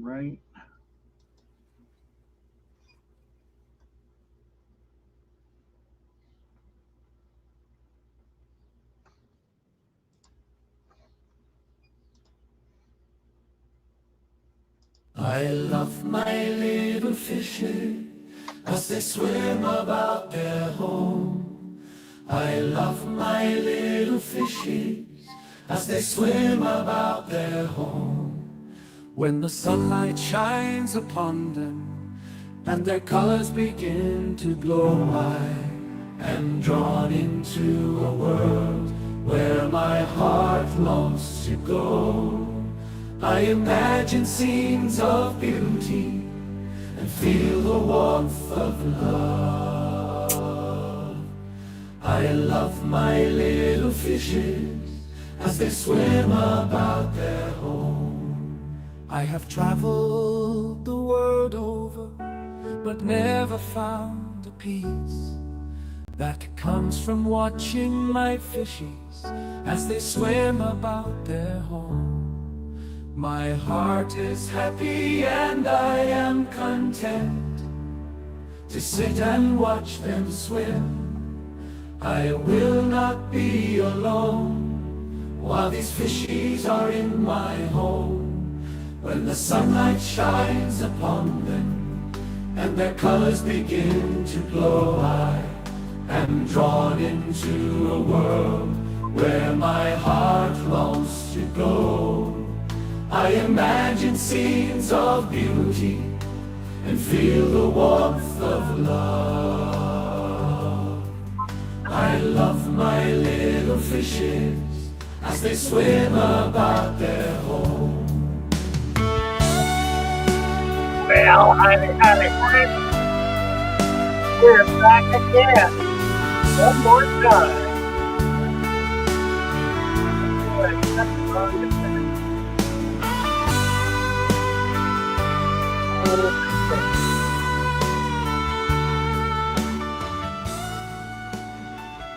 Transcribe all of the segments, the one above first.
right. I love my little fishes as they swim about their home. I love my little fishes as they swim about their home. When the sunlight shines upon them and their colors begin to glow, I am drawn into a world where my heart longs to go. I imagine scenes of beauty and feel the warmth of love. I love my little fishes as they swim about their home. I have traveled the world over, but never found a peace that comes from watching my fishes as they swim about their home. My heart is happy and I am content to sit and watch them swim. I will not be alone while these fishies are in my home. When the sunlight shines upon them and their colors begin to glow, I am drawn into a world where my heart longs to go. I imagine scenes of beauty and feel the warmth of love. I love my little fishes as they swim about their home. Well, howdy, friends. We're back again. One more time.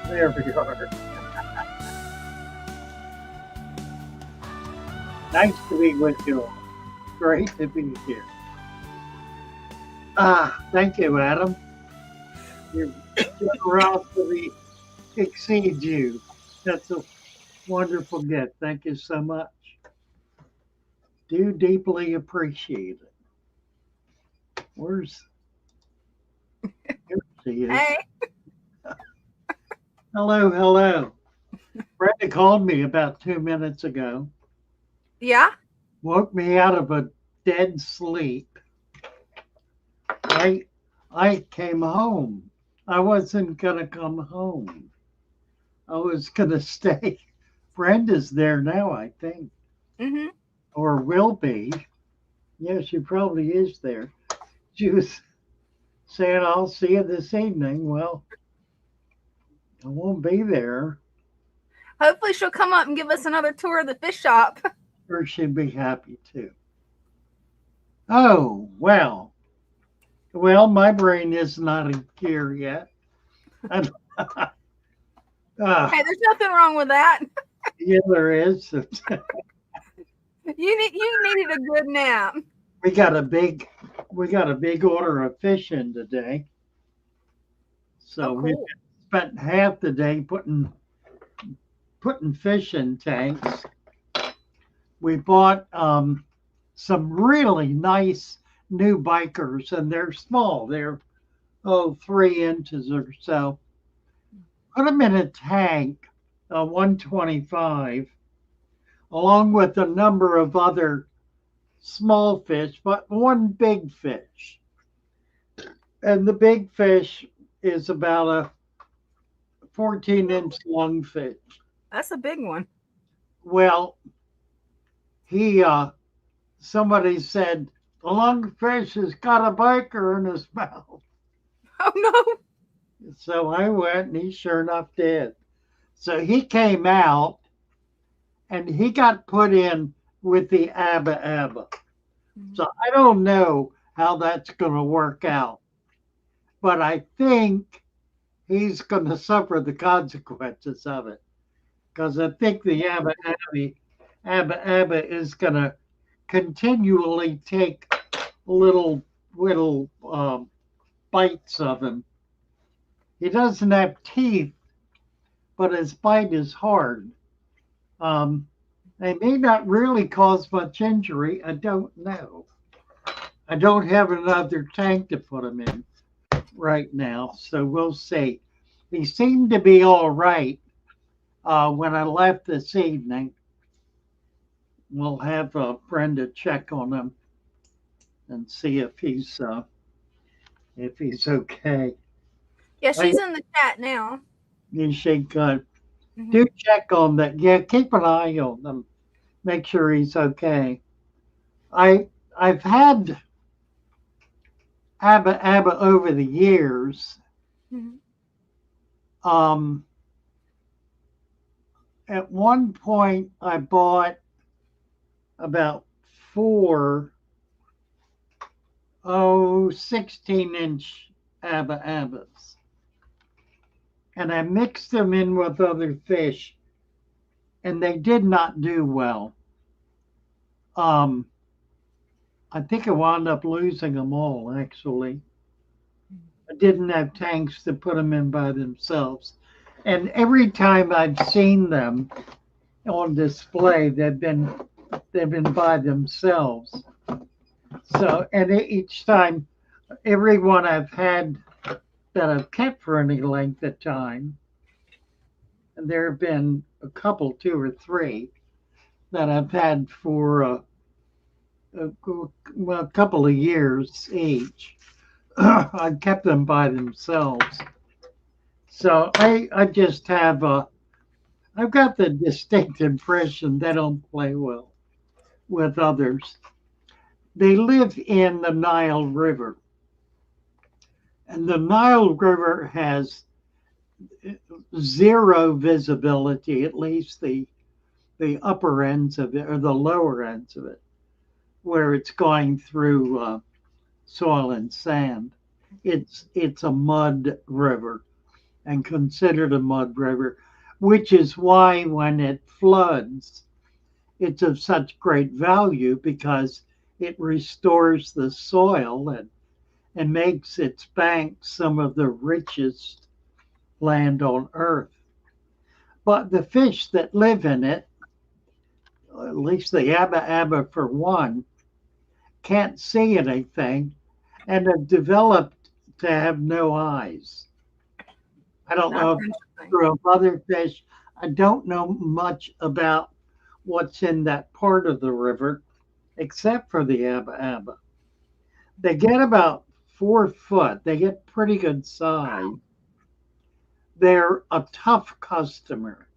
There we are. Nice to be with you all. Great to be here. Thank you, Adam. Your generosity exceeds you. That's a wonderful gift. Thank you so much. Do deeply appreciate it. Where's here she is. Hey, Hello, hello. Brenda called me about 2 minutes ago, yeah? woke me out of a dead sleep. I came home. I wasn't gonna come home. I was gonna stay. Brenda's there now, I think, Mm-hmm. or will be. Yeah, she probably is there. She was saying, I'll see you this evening. Well, I won't be there, Hopefully she'll come up and give us another tour of the fish shop. or she'd be happy to. Oh, well. Well, my brain is not in gear yet. I- Hey, there's nothing wrong with that. yeah, there is. You needed a good nap. we got a big order of fish in today. So Oh, we cool. spent half the day putting fish in tanks. We bought some really nice new bikers, and they're small. They're 3 inches or so. Put them in a tank, 125, along with a number of other small fish, but one big fish. And the big fish is about a 14-inch long fish. That's a big one. Well, he somebody said the lungfish has got a biker in his mouth. Oh no. So I went and he sure enough did. So he came out and he got put in with the Abba Abba. So I don't know how that's going to work out, but I think he's going to suffer the consequences of it because I think the Abba Abba is going to continually take little bites of him. He doesn't have teeth, but his bite is hard. They may not really cause much injury. I don't know. I don't have another tank to put him in right now, so we'll see. He seemed to be all right when I left this evening. We'll have Brenda check on him and see if he's okay. Yeah, she's in the chat now. Is she good? Do check on that. Yeah, keep an eye on them. Make sure he's okay. I've had Abba over the years. At one point, I bought about 16-inch Abbas. And I mixed them in with other fish, and they did not do well. I think I wound up losing them all, actually. I didn't have tanks to put them in by themselves. And every time I've seen them on display, they've been by themselves. So, and each time, every one I've had that I've kept for any length of time, and there have been a couple, 2 or 3, that I've had for a couple of years each. I've kept them by themselves. So I just have I've got the distinct impression they don't play well with others. They live in the Nile River. And the Nile River has zero visibility, at least the upper ends of it or the lower ends of it, where it's going through soil and sand. It's a mud river and considered a mud river, which is why when it floods, it's of such great value because it restores the soil and makes its banks some of the richest land on earth. But the fish that live in it, at least the Abba for one, can't see anything and have developed to have no eyes. I don't know if other fish, I don't know much about what's in that part of the river, except for the Abba. They get about 4 foot. They get pretty good size. They're a tough customer.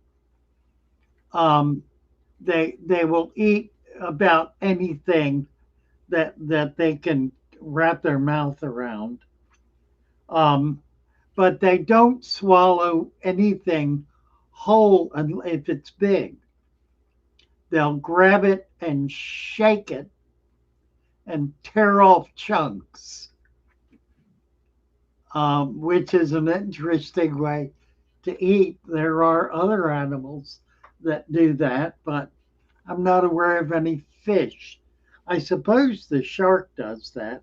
They will eat about anything that they can wrap their mouth around. But they don't swallow anything whole if it's big. They'll grab it and shake it and tear off chunks, which is an interesting way to eat. There are other animals that do that, but I'm not aware of any fish. I suppose the shark does that,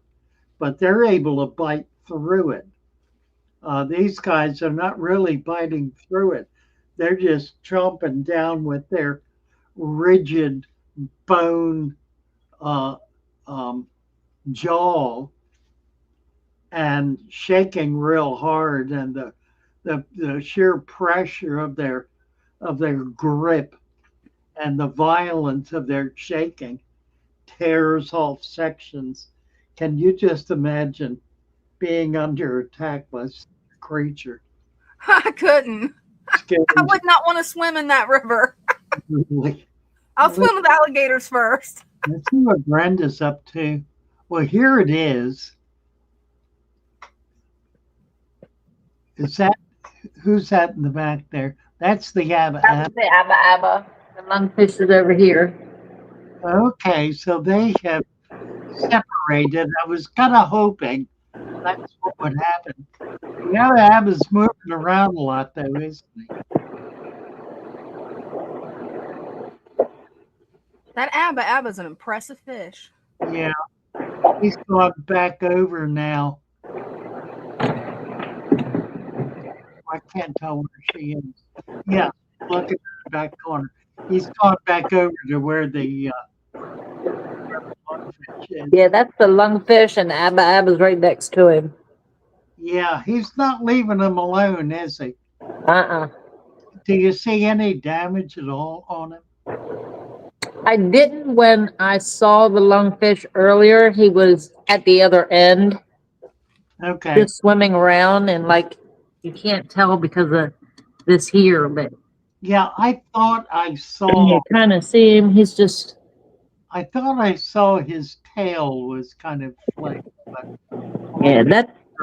but they're able to bite through it. These guys are not really biting through it. They're just chomping down with their rigid bone jaw and shaking real hard, and the sheer pressure of their grip and the violence of their shaking tears off sections. Can you just imagine being under attack by a creature? I couldn't. I would not want to swim in that river. Really? I'll swim with alligators first. Let's see what Brenda's up to. Well, here it is. Is that, who's that in the back there? That's the Abba. That's the Abba. The lungfish is over here. Okay, so they have separated. I was kind of hoping that's what would happen. The other Abba's moving around a lot, though, isn't he? That abba is an impressive fish. Yeah, he's gone back over now. I can't tell where she is. Yeah, look at the back corner. He's gone back over to where the lungfish is. Yeah, that's the lungfish, and abba's right next to him. Yeah, he's not leaving him alone, is he? Uh-uh. Do you see any damage at all on him? I didn't when I saw the lungfish earlier. He was at the other end, Okay. just swimming around, and like you can't tell because of this here, but Yeah, I thought I you saw. kind of see him. He's just I thought I saw his tail was kind of flicked, but yeah.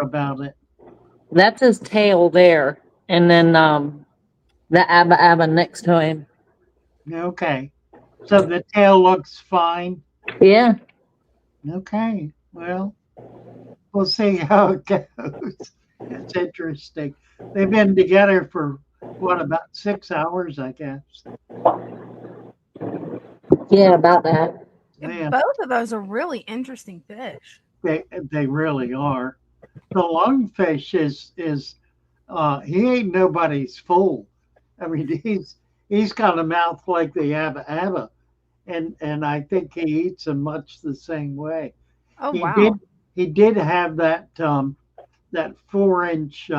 about it. That's his tail there, and then the abba next to him. Okay. So the tail looks fine. Yeah. Okay. Well, we'll see how it goes. It's interesting. They've been together for what, about 6 hours, I guess. Yeah, about that. Yeah, Both of those are really interesting fish. they really are. The lungfish is he ain't nobody's fool. I mean, he's got a mouth like the abba, and I think he eats them much the same way. Oh He wow. did have that 4-inch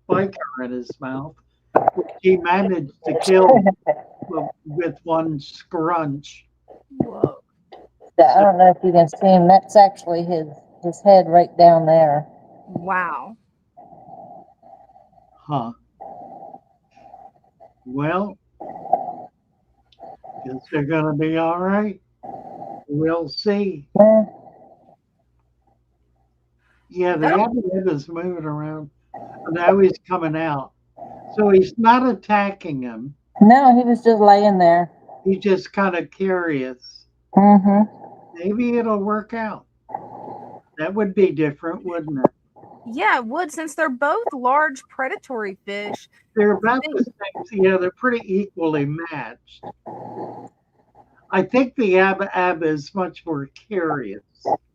biker in his mouth, which he managed to kill with one scrunch. Whoa. I don't know if you can see him. That's actually his head right down there. Wow. Huh. Well, guess they're gonna be all right. We'll see. Yeah. Yeah, the abba's moving around. Now he's coming out. So he's not attacking him. No, he was just laying there. He's just kind of curious. Mm-hmm. Maybe it'll work out. That would be different, wouldn't it? Yeah, it would, since they're both large predatory fish. They're about the same. Yeah, they're pretty equally matched. I think the abba is much more curious.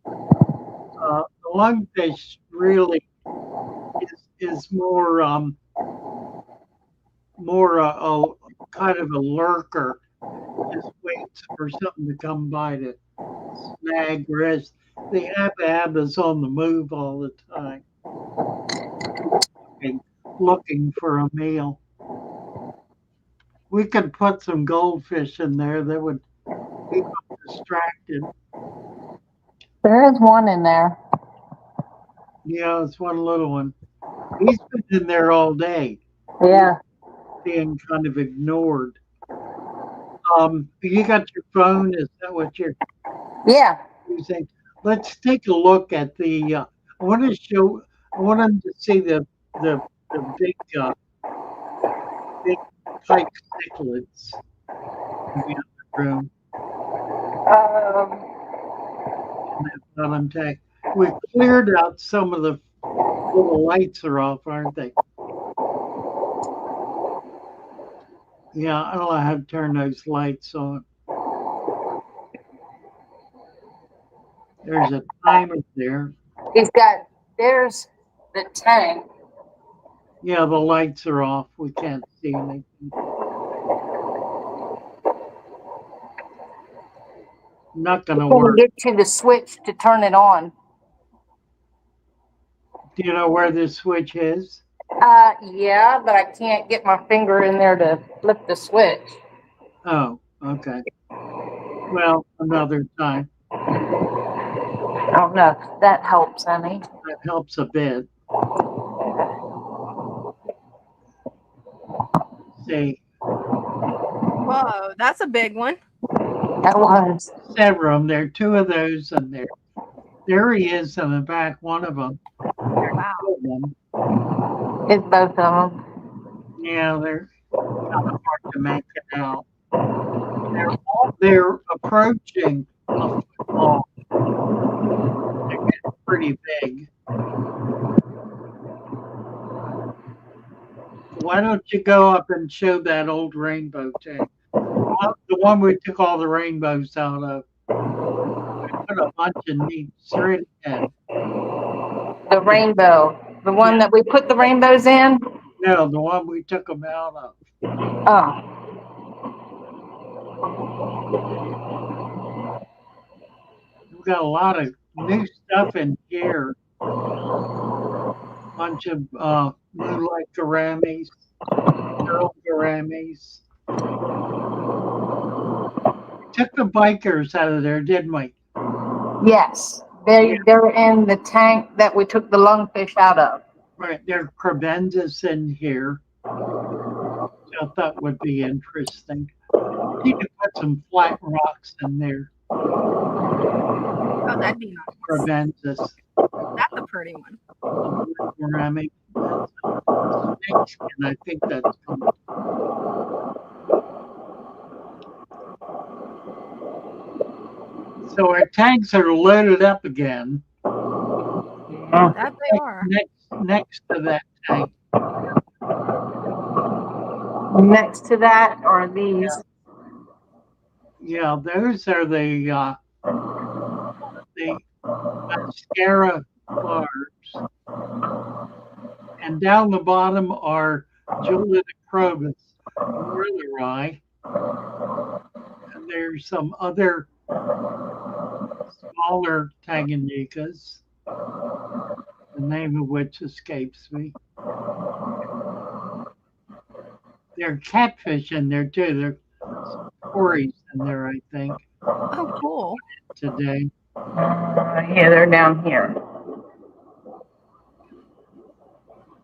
The lungfish really is more kind of a lurker. Just waits for something to come by to snag. Whereas the abba's on the move all the time, looking for a meal. We could put some goldfish in there that would keep them distracted. There is one in there. Yeah, it's one little one. He's been in there all day. Yeah. Being kind of ignored. You got your phone? Is that what you're Yeah. using? Let's take a look at the. I want them to see the big pike cichlids in the other room. We cleared out some of the little lights are off, aren't they? Yeah, I'll have to turn those lights on. There's a timer there. There's the tank. Yeah, the lights are off. We can't see anything. Not gonna work. Get you the switch to turn it on. Do you know where this switch is? Yeah, but I can't get my finger in there to flip the switch. Oh, okay. Well, another time. I don't know if that helps any. That helps a bit. See. Whoa, that's a big one. That was. Several of them. There are 2 of those, and there he is in the back. One of them. Wow. It's both of them. Yeah, they're kind of hard to make it out. They're approaching a football. They're getting pretty big. Why don't you go up and show that old rainbow tank? The one we took all the rainbows out of. Put a bunch of neat thread in. The rainbow. The one that we put the rainbows in? No, the one we took them out of. Oh. We've got a lot of new stuff in here. Bunch of moonlight gouramis, pearl gouramis. We took the bikers out of there, didn't we? Yes. They're in the tank that we took the lungfish out of. Right, there are crevenzas in here. Which I thought would be interesting. You could put some flat rocks in there. Oh, that'd be nice. Crevenzas. That's a pretty one. Ceramic. And I think that's coming. So our tanks are loaded up again. That they are. Next to that tank. Next to that are these. Yeah, those are the mascara barbs. And down the bottom are Julidocrobus murleri. And there's some other smaller Tanganyikas, the name of which escapes me. There are catfish in there too. There are cories in there, I think. Oh, cool. Today. Yeah, they're down here.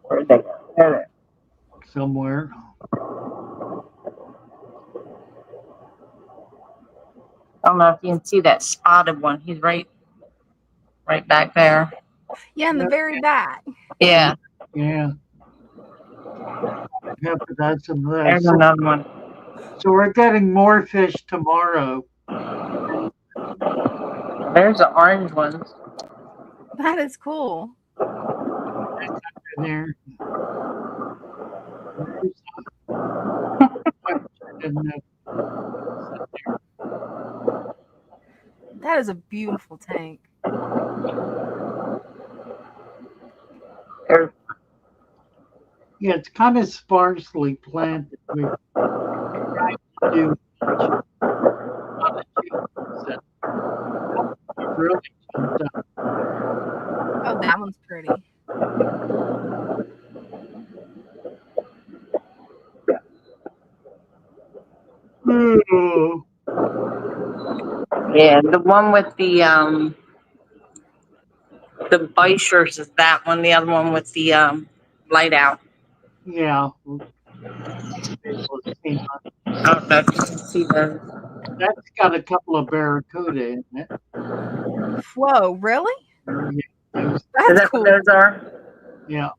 Where'd they go? There. Somewhere. I don't know if you can see that spotted one. He's right back there. Yeah, in the very back. Yeah. Yeah. Yeah, but that's some of There's those. another one. So we're getting more fish tomorrow. There's the orange ones. That is cool. There. That is a beautiful tank. Yeah, it's kind of sparsely planted. We've tried to do really jumped up. Oh, that one's pretty. Oh. Yeah, the one with the Bichers is that one. The other one with the light out. Yeah. I don't know if you can see those. That's got a couple of barracuda in it. Whoa, really? Yeah, Is That's that cool. what those are? yeah.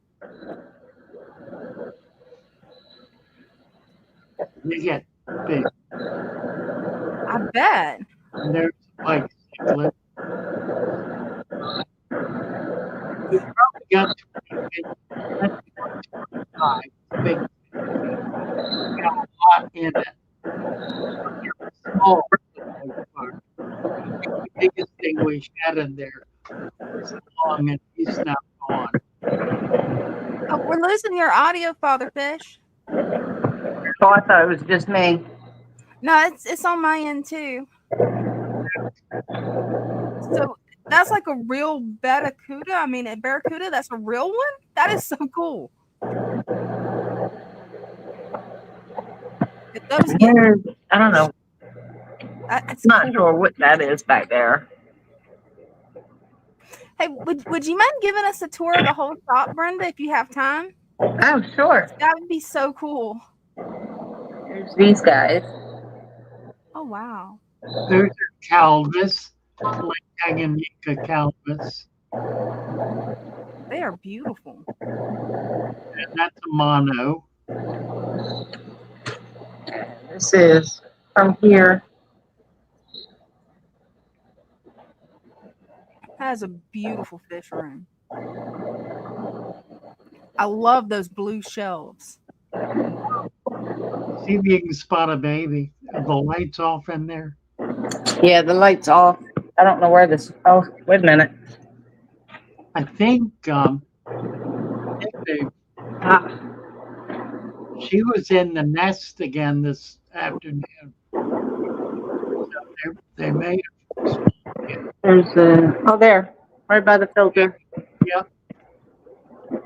They get big. I bet. And there's like cichlid. We've probably got 25 big. Got a lot in it. Small for the most part. The biggest thing we had in there was long, and he's now gone. Oh, we're losing your audio, Father Fish. Oh, I thought it was just me. No, it's on my end too. So that's like a real barracuda. I mean, a barracuda. That's a real one. That is so cool. If those get, I don't know. it's Not cool. sure what that is back there. Hey, would you mind giving us a tour of the whole shop, Brenda, if you have time? Oh, sure. That would be so cool. There's these guys. Oh, wow. Those are calvus, like Tanganyika calvus. They are beautiful. And that's a mono. This is from here. That is a beautiful fish room. I love those blue shelves. See if you can spot a baby. Are the lights off in there? Yeah, the light's off. I don't know where this. Oh, wait a minute. I think they, Ah, she was in the nest again this afternoon. They made there's oh, there, right by the filter. yep,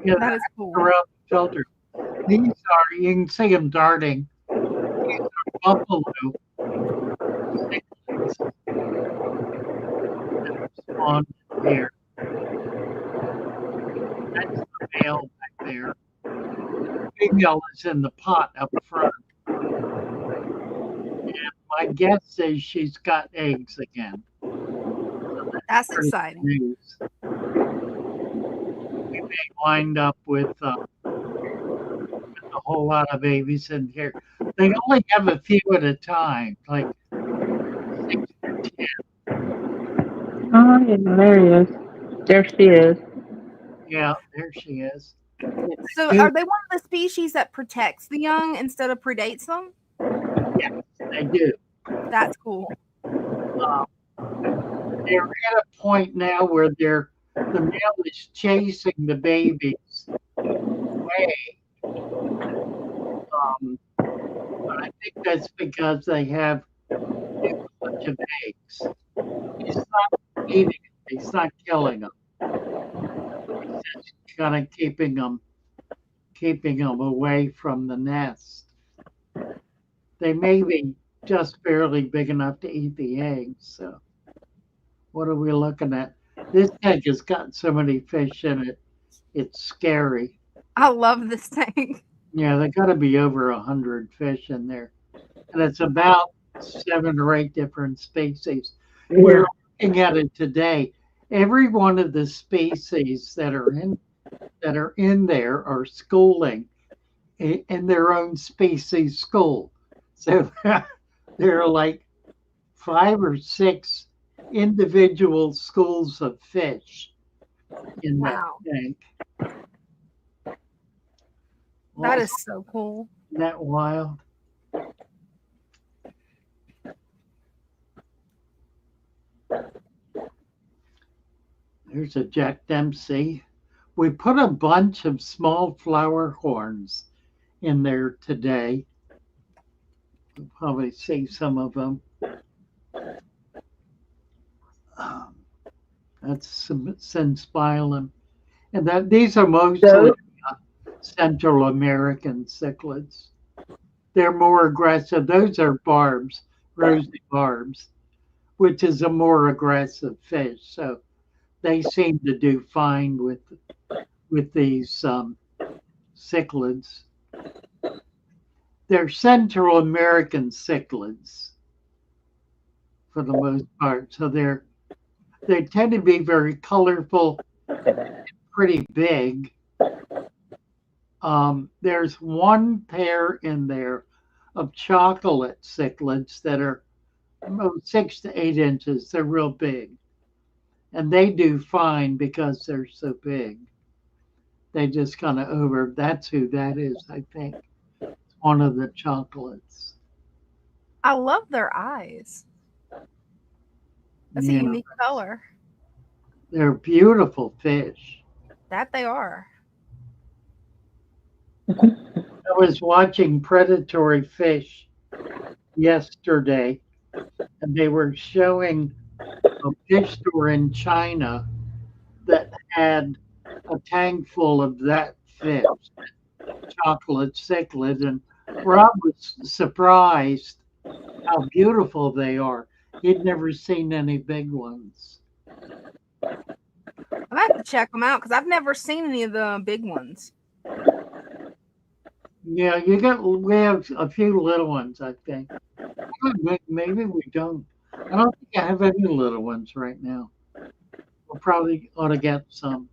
yeah, That is cool. around the filter. These are you can see them darting. These are buffalo cichlids spawned here. That's the male back there. The female is in the pot up front. And my guess is she's got eggs again. That's Pretty exciting. news. We may wind up with a whole lot of babies in here. They only have a few at a time, like 6 or 10. Oh, yeah, there he is. There she is. Yeah, there she is. So are they one of the species that protects the young instead of predates them? Yes, they do. That's cool. They're at a point now where the male is chasing the babies away. But I think that's because they have too much of eggs. He's not eating them. He's not killing them. He's just kind of keeping them away from the nest. They may be just barely big enough to eat the eggs. So, what are we looking at? This tank has got so many fish in it. It's scary. I love this tank. Yeah, there got to be over 100 fish in there, and it's about 7 or 8 different species. We're looking at it today. Every one of the species that are in there are schooling in their own species school. So there are like 5 or 6 individual schools of fish in Wow. that tank. That is so cool. Isn't that wild? There's a Jack Dempsey. We put a bunch of small flower horns in there today. You'll probably see some of them. That's Senspilum. And these are mostly Central American cichlids. They're more aggressive. Those are barbs, rosy barbs, which is a more aggressive fish. So they seem to do fine with these cichlids. They're Central American cichlids for the most part. So they tend to be very colorful, pretty big. There's one pair in there of chocolate cichlids that are 6 to 8 inches. They're real big. And they do fine because they're so big. They just kind of that's who that is, I think. One of the chocolates. I love their eyes. That's a unique color. They're beautiful fish. That they are. I was watching Predatory Fish yesterday, and they were showing a fish store in China that had a tank full of that fish, chocolate cichlid, and Rob was surprised how beautiful they are. He'd never seen any big ones. I'm gonna have to check them out because I've never seen any of the big ones. Yeah, we have a few little ones, I think. Maybe we don't. I don't think I have any little ones right now. We'll probably ought to get some.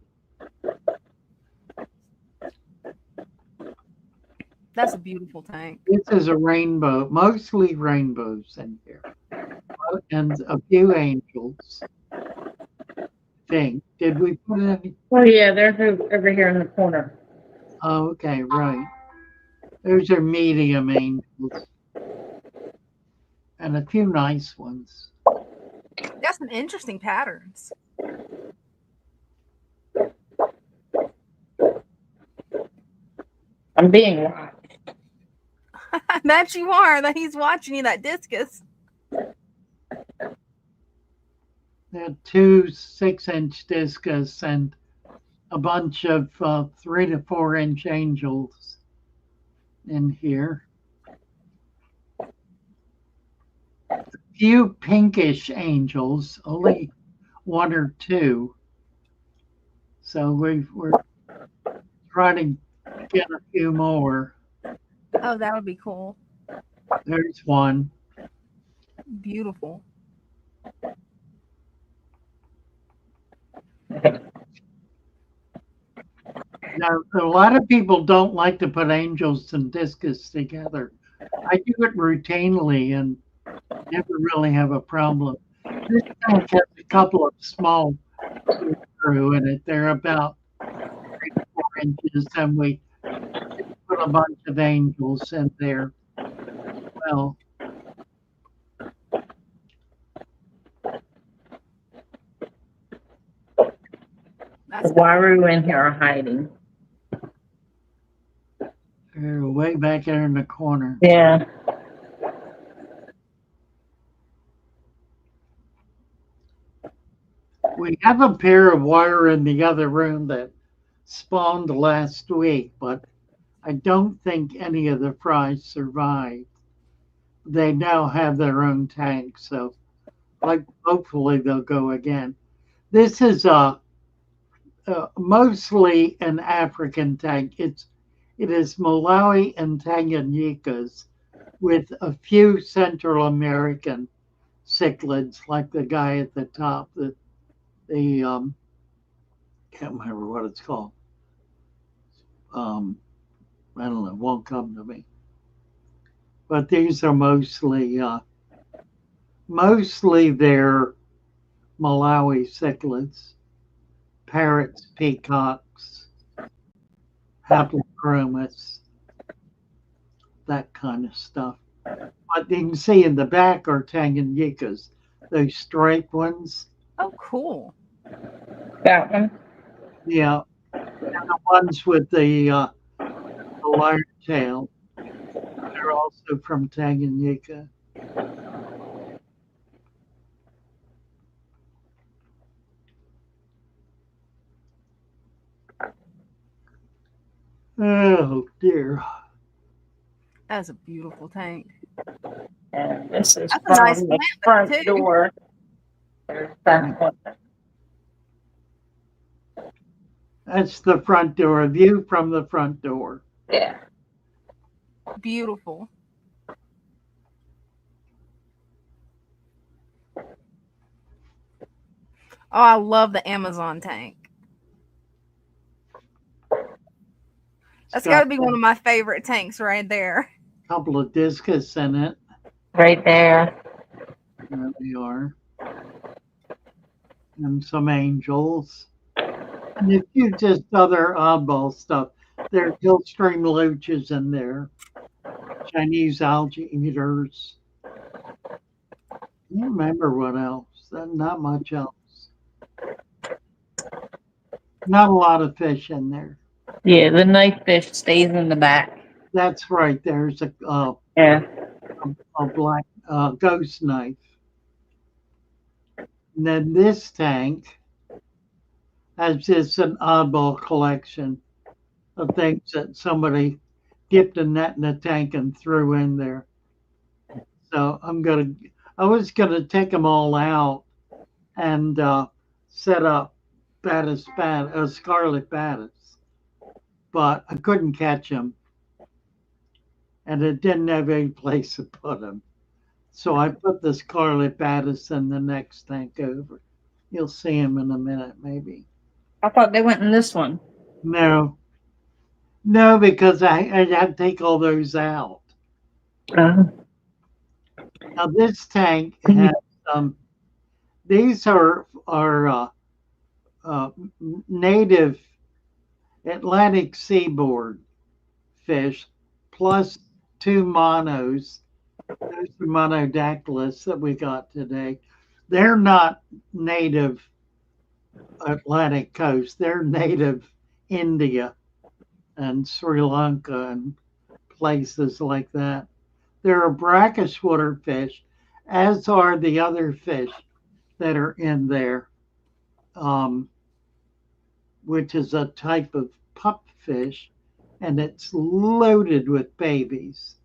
That's a beautiful tank. This is a rainbow, mostly rainbows in here, and a few angels. Did we put any? Oh yeah, they're over here in the corner. Oh, okay, right. Those are medium angels. and a few nice ones. Got some interesting patterns. I'm being watched. That you are. That he's watching you. That discus. There are 2 6-inch discus and a bunch of 3 to 4 inch angels in here. A few pinkish angels, only 1 or 2. So we're trying to get a few more. Oh, that would be cool. There's one. Beautiful. Now, a lot of people don't like to put angels and discus together. I do it routinely and never really have a problem. This tank has a couple of small screw in it. They're about 3 to 4 inches, and we put a bunch of angels in there. Well, The Waru in here are hiding. they're way back there in the corner. Yeah. We have a pair of wire in the other room that spawned last week, but I don't think any of the fries survived. They now have their own tank, so hopefully they'll go again. This is mostly an African tank. It is Malawi and Tanganyika's with a few Central American cichlids, like the guy at the top. The can't remember what it's called. I don't know. It won't come to me. But these are mostly they're Malawi cichlids, parrots, peacocks, haplochromis, that kind of stuff. But you can see in the back are Tanganyikas, those striped ones. Oh, cool. That one. Yeah, and the ones with the large tail. They're also from Tanganyika. Oh dear. That's a beautiful tank. And this is That's a nice from the plant, front too. door. There's that one. That's the front door, a view from the front door. Yeah. Beautiful. Oh, I love the Amazon tank. That's got to be one of my favorite tanks right there. A couple of discus in it. Right there. There they are. And some angels. And a few just other oddball stuff. There are Gilstream loaches in there. Chinese algae eaters. I can't remember what else. Not much else. Not a lot of fish in there. Yeah, the knife fish stays in the back. That's right. There's Yeah. a black ghost knife. And then this tank has just an oddball collection of things that somebody dipped a net in a tank and threw in there. So I was gonna take them all out and set up scarlet batis, but I couldn't catch them, and it didn't have any place to put them. So I put the scarlet batis in the next tank over. You'll see them in a minute, maybe. I thought they went in this one. No, because I had to take all those out. Now this tank has these are native Atlantic seaboard fish plus 2 monos There's the monodactylus that we got today. They're not native Atlantic coast. They're native India and Sri Lanka and places like that. They're a brackish water fish, as are the other fish that are in there, um, which is a type of pup fish, and it's loaded with babies.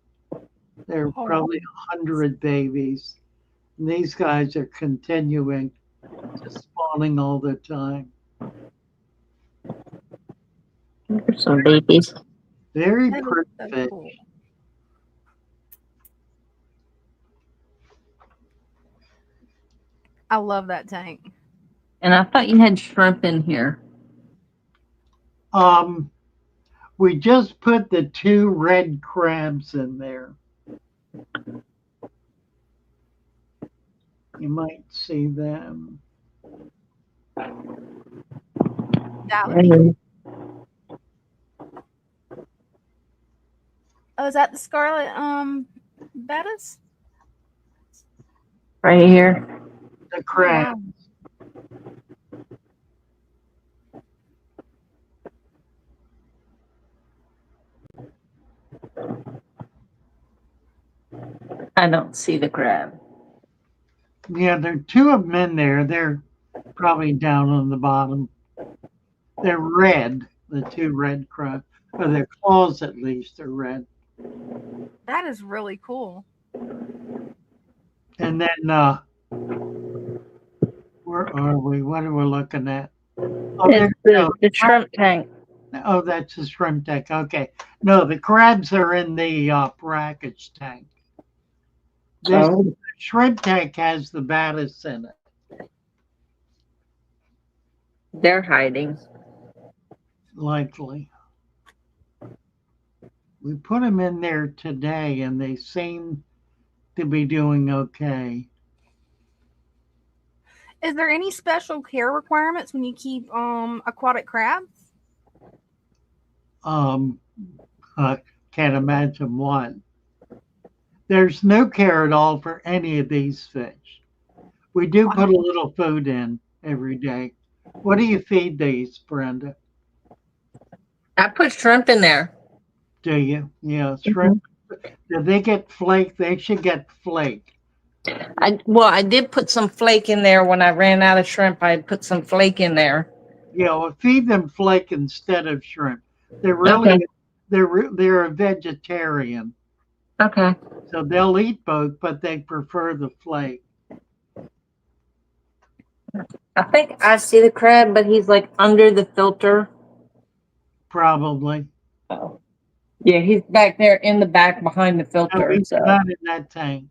There are Oh, probably 100 babies. And these guys are continuing to spawning all the time. There's some babies. Very that is pretty so fish. cool. I love that tank. And I thought you had shrimp in here. Um, we just put the 2 red crabs in there. You might see them. That would be cool. Oh, is that the scarlet bettas? Right here. The Oh, crab. wow. I don't see the crab. Yeah, there are 2 of them in there. They're probably down on the bottom. They're red, the 2 red crabs. Or their claws, at least, are red. That is really cool. And then, where are we? What are we looking at? Oh, there It's you go. the shrimp tank. Oh, that's the shrimp tank. Okay. No, the crabs are in the brackish tank. This Oh. shrimp tank has the baddest in it, They're hiding. likely. We put them in there today and they seem to be doing okay. Is there any special care requirements when you keep aquatic crabs? Um, I can't imagine what. There's no care at all for any of these fish. We do put a little food in every day. What do you feed these, Brenda? I put shrimp in there. Do you? Yeah, shrimp. Do they get flake? They should get flake. I did put some flake in there when I ran out of shrimp. I put some flake in there. Yeah, well, feed them flake instead of shrimp. They're really Okay. they're a vegetarian, Okay. so they'll eat both, but they prefer the flake. I think I see the crab, but he's like under the filter. Probably. Oh. Yeah, he's back there in the back behind the No, filter. he's So not in that tank.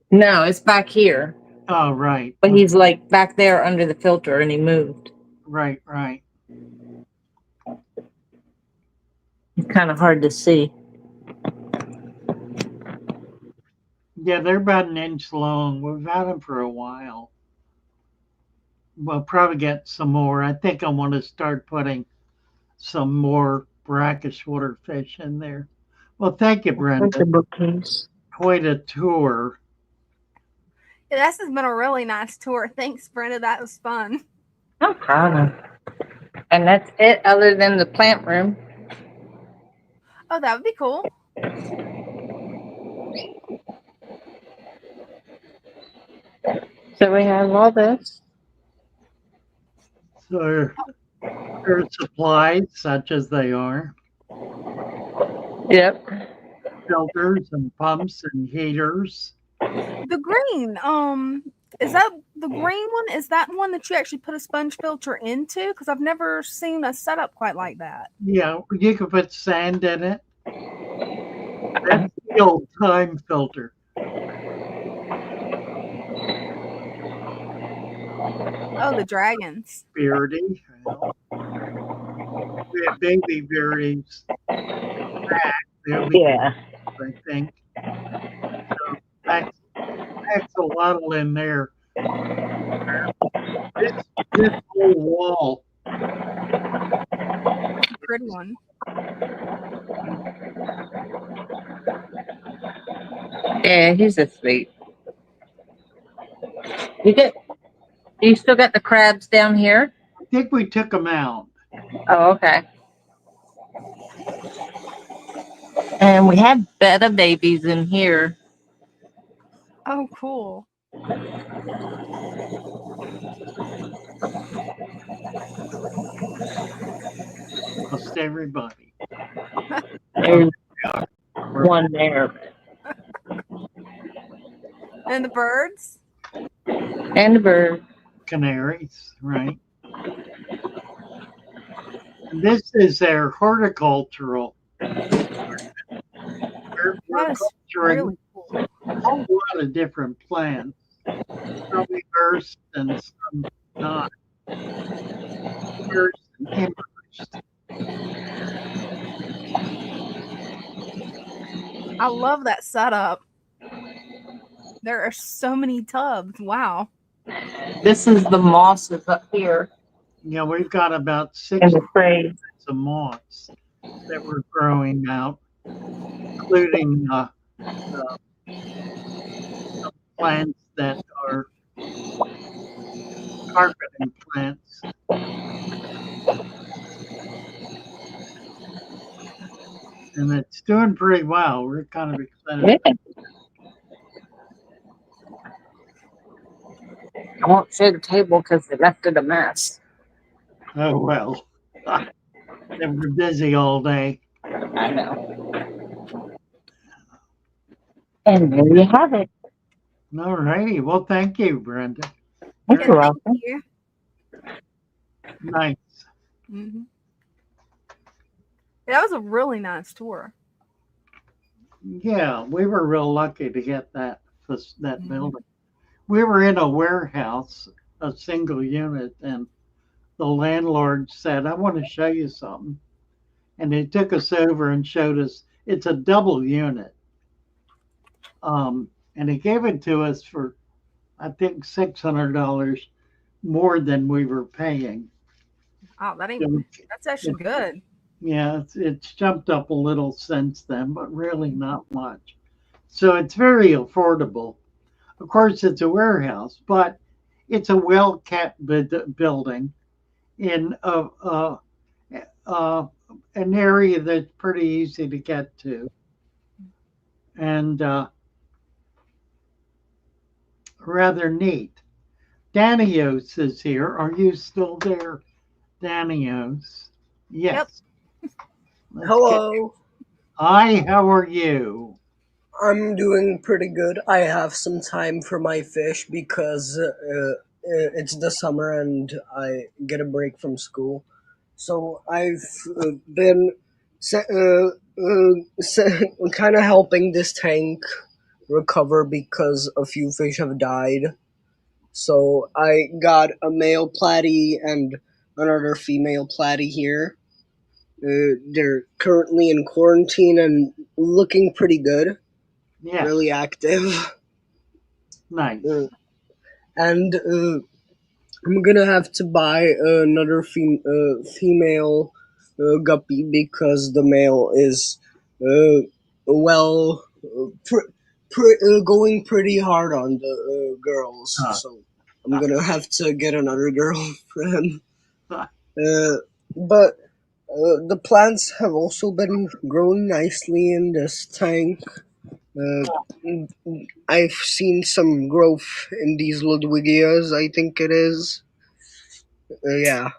no, it's back here. Oh, right. But he's like back there under the filter and he moved. Right, right. It's kind of hard to see. Yeah, they're about an inch long. We've had them for a while. We'll probably get some more. I think I want to start putting some more brackish water fish in there. Well, thank you, Where's Brenda. the bookcase? Quite a tour. Yeah, this has been a really nice tour. Thanks, Brenda. That was fun. No problem. And that's it, other than the plant room. Oh, that would be cool. So we have all this. So there are supplies, such as they are, Yep. filters and pumps and heaters. The green, is that the green one? Is that one that you actually put a sponge filter into? Because I've never seen a setup quite like that. Yeah, you can put sand in it. That's the old time filter. Oh, the dragons. Beardy. We have baby beardies back. They'll be, Yeah. I think. So that's a lot in there. This whole wall. Pretty one. Yeah, he's asleep. You get? Do you still got the crabs down here? I think we took them out. Oh, okay. And we have betta babies in here. Oh, cool. Almost everybody. There's one there. And the birds? And the bird. Canaries, right? This is their horticultural. We're That is culturing really cool. a whole lot of different plants. Some immersed and some not. Immersed and immersed. I love that setup. There are so many tubs. Wow. This is the mosses up here Yeah, we've got about in 6 the tray. of moths that we're growing out, including some plants that are carpeting plants. And it's doing pretty well. We're kind of excited. Yeah. I won't show the table because they left it a mess. Oh, well. They were busy all day. I know. And there you have it. All righty. Well, thank you, Brenda. You're Yeah, welcome. thank you. Nice. Hmm. That was a really nice tour. Yeah, we were real lucky to get that Mhm. building. We were in a warehouse, a single unit, and the landlord said, "I want to show you something." And he took us over and showed us it's a double unit. And he gave it to us for, I think, $600 more than we were paying. Wow, that ain't. So That's actually good. yeah, it's jumped up a little since then, but really not much. So it's very affordable. Of course, it's a warehouse, but it's a well kept building in an area that's pretty easy to get to. And rather neat. Danios is here. Are you still there, Danios? Yes. Let's get. Hello, Hi, how are you? I'm doing pretty good. I have some time for my fish because it's the summer and I get a break from school. So I've been kind of helping this tank recover because a few fish have died. So I got a male platy and another female platy here. They're currently in quarantine and looking pretty good, Yes. really active. Nice. And I'm gonna have to buy another female guppy because the male is well going pretty hard on the girls. Uh, So I'm gonna have to get another girl for him. But the plants have also been growing nicely in this tank. Uh, I've seen some growth in these Ludwigias, I think it is. Yeah.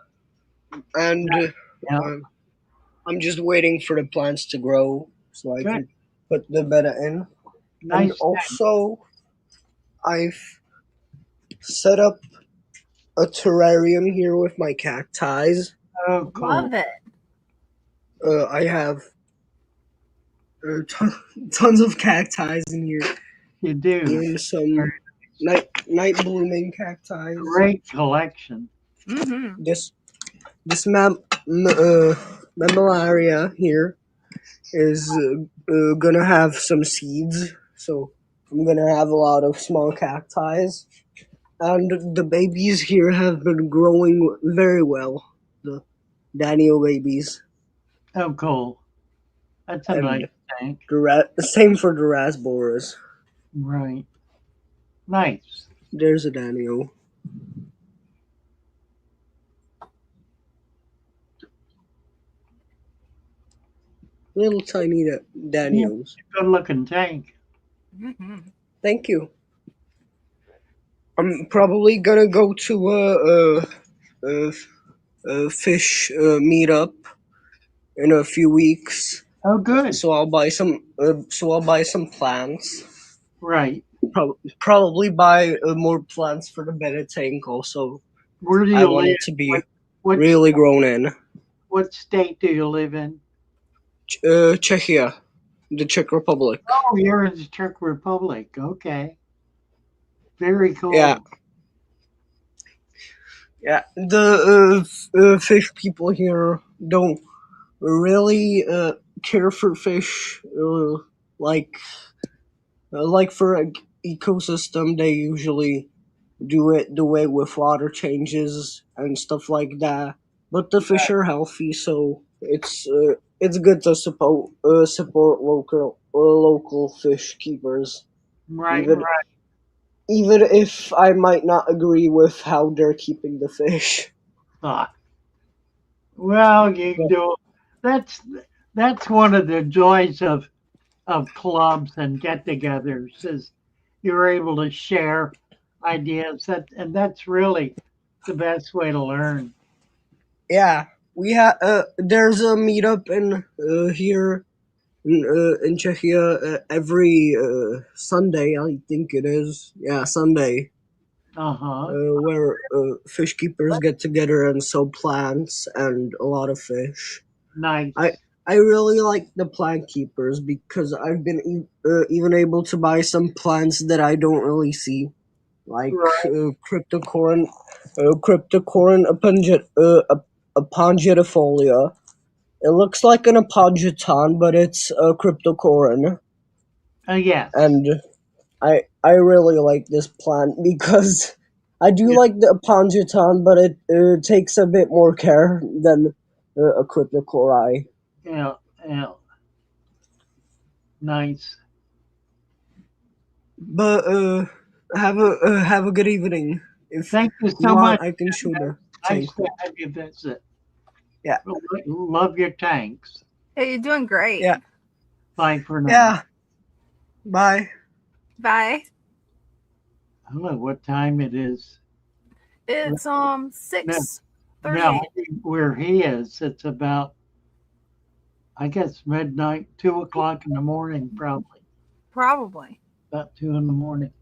And yeah. I'm just waiting for the plants to grow so I Good. can put the betta in. And Nice. also, I've set up a terrarium here with my cacti. Oh, cool. Love it. I have tons of cacti in here. You do. Even some night blooming cacti. Great collection. Mm-hmm. This mammillaria here is gonna have some seeds, so I'm gonna have a lot of small cacti. And the babies here have been growing very well. The Daniel babies. Oh, cool. That's a And nice tank. the same for the raspberries. Right. Nice. There's a Daniel. Little tiny Yeah, Daniels. good looking tank. Hmm. Thank you. I'm probably gonna go to a fish meetup in a few weeks. Oh, good. So I'll buy some. So I'll buy some plants. Right. Probably buy more plants for the betta tank. Also, Where do I you want live? it to What be what really grown in. what state do you live in? Czechia, the Czech Republic. Oh, you're in the Czech Republic. Okay. Very Yeah, cool. yeah. The fish people here don't really care for fish. Like like for an ecosystem, they usually do it the way with water changes and stuff like that. But the fish are healthy, so it's good to support local fish keepers, Right, even right. even if I might not agree with how they're keeping the fish. Ah, well, you But do. That's that's one of the joys of clubs and get-togethers is you're able to share ideas and that's really the best way to learn. yeah, we have there's a meetup in here in Czechia every Sunday, I think it is. Yeah, Sunday, Uh-huh. where fish keepers get together and sell plants and a lot of fish. I Nice. I really like the plant keepers because I've been even able to buy some plants that I don't really see, like Right. cryptocorin apongitifolia. It looks like an apongiton, but it's a cryptocorin, Yes. and I really like this plant because I do Yeah. like the Apongiton, but it takes a bit more care than a Cryptocori. Yeah. Yeah. Nice. But have a good evening. If Thank you you so want, much. I can show the Nice tank. to have you visit. Yeah, Love your tanks. Hey, you're doing great. yeah, Bye for now. yeah. Bye. Bye. I don't know what time it is. It's No, 6:38. now where he is, it's about I guess midnight, 2 o'clock in the morning, probably Probably. about 2 in the morning.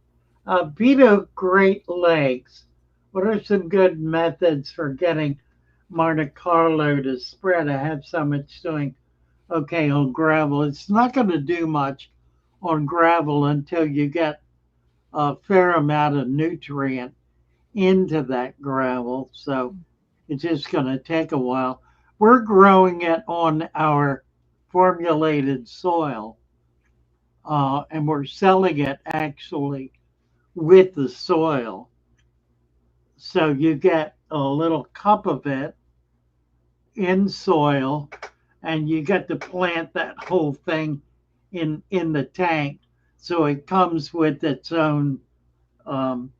Vito Great Lakes. What are some good methods for getting Monte Carlo to spread? I have so much doing okay on gravel. It's not going to do much on gravel until you get a fair amount of nutrient into that gravel. So it's just going to take a while. We're growing it on our formulated soil, and we're selling it actually with the soil. So you get a little cup of it in soil, and you get to plant that whole thing in the tank. So it comes with its own um,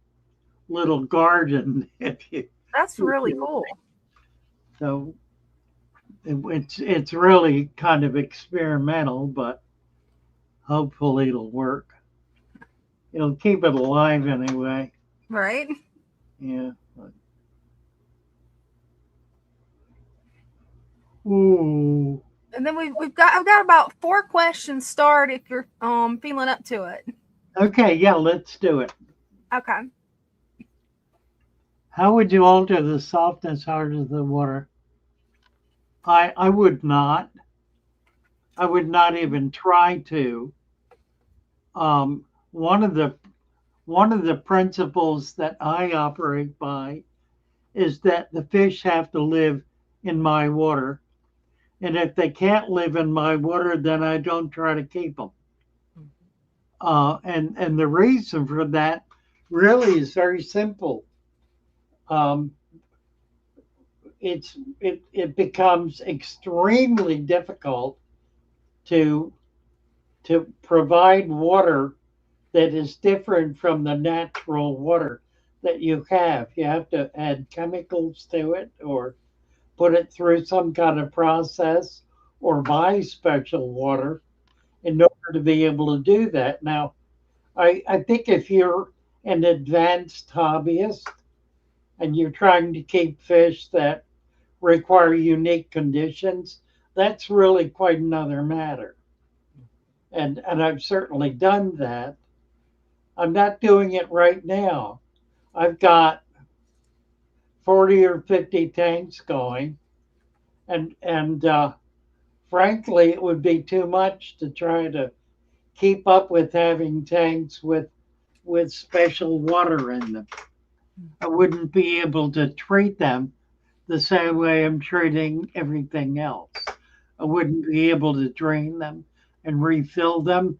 little garden, if you. That's really cool. So it's really kind of experimental, but hopefully it'll work. It'll keep it alive anyway. Right? Yeah. Ooh. And then I've got about 4 questions starred if you're feeling up to it. Okay, yeah, let's do it. Okay. How would you alter the softness hard of the water? I would not. I would not even try to. Um, one of the one of the principles that I operate by is that the fish have to live in my water, and if they can't live in my water, then I don't try to keep them. And the reason for that really is very simple. Um, it becomes extremely difficult to to provide water that is different from the natural water that you have. You have to add chemicals to it or put it through some kind of process or buy special water in order to be able to do that. Now, I think if you're an advanced hobbyist and you're trying to keep fish that require unique conditions, that's really quite another matter. And I've certainly done that. I'm not doing it right now. I've got 40 or 50 tanks going, and frankly, it would be too much to try to keep up with having tanks with special water in them. I wouldn't be able to treat them the same way I'm treating everything else. I wouldn't be able to drain them and refill them.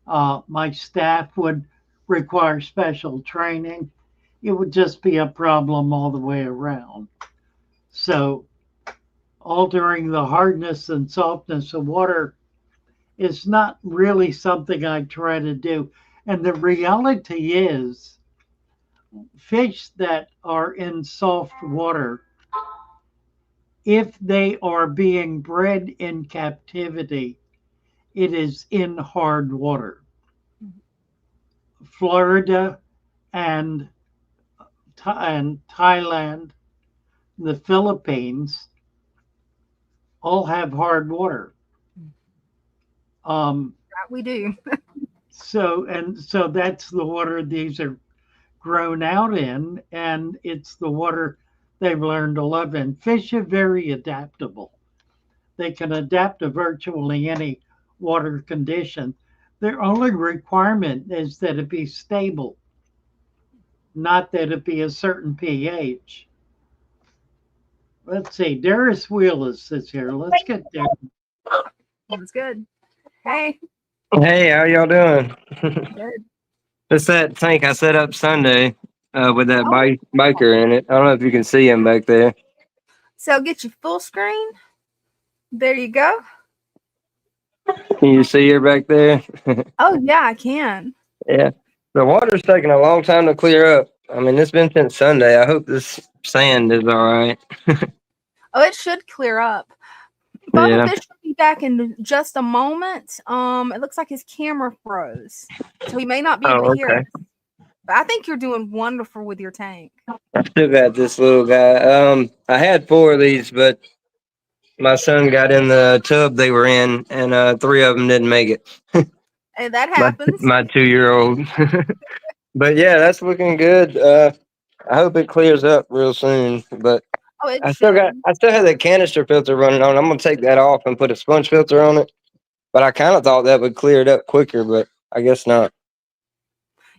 My staff would require special training. It would just be a problem all the way around. So, altering the hardness and softness of water is not really something I try to do. And the reality is, fish that are in soft water, if they are being bred in captivity, it is in hard water. Florida and Thailand, the Philippines, all have hard water. Um, We do. so that's the water these are grown out in, and it's the water they've learned to love in. Fish are very adaptable. They can adapt to virtually any water condition. Their only requirement is that it be stable, not that it be a certain pH. Let's see, Darius Wheelis is here. Let's get there. That's good. Hey, Hey, how y'all doing? good. It's that tank I set up Sunday with that Oh, biker in it. I don't know if you can see him back there. so get you full screen. There you go. Can you see her back there? Oh yeah, I can. Yeah. The water's taking a long time to clear up. I mean, it's been since Sunday. I hope this sand is all right. Oh, it should clear up. Father Yeah. Fish will be back in just a moment. It looks like his camera froze, so he may not be able Oh, to hear okay. us. But I think you're doing wonderful with your tank. I still got this little guy. I had 4 of these, but my son got in the tub they were in, and 3 of them didn't make it. And that My happens. my 2-year-old. But yeah, that's looking good. I hope it clears up real soon. But Oh, it I should. still have that canister filter running on. I'm gonna take that off and put a sponge filter on it. But I kind of thought that would clear it up quicker, but I guess not.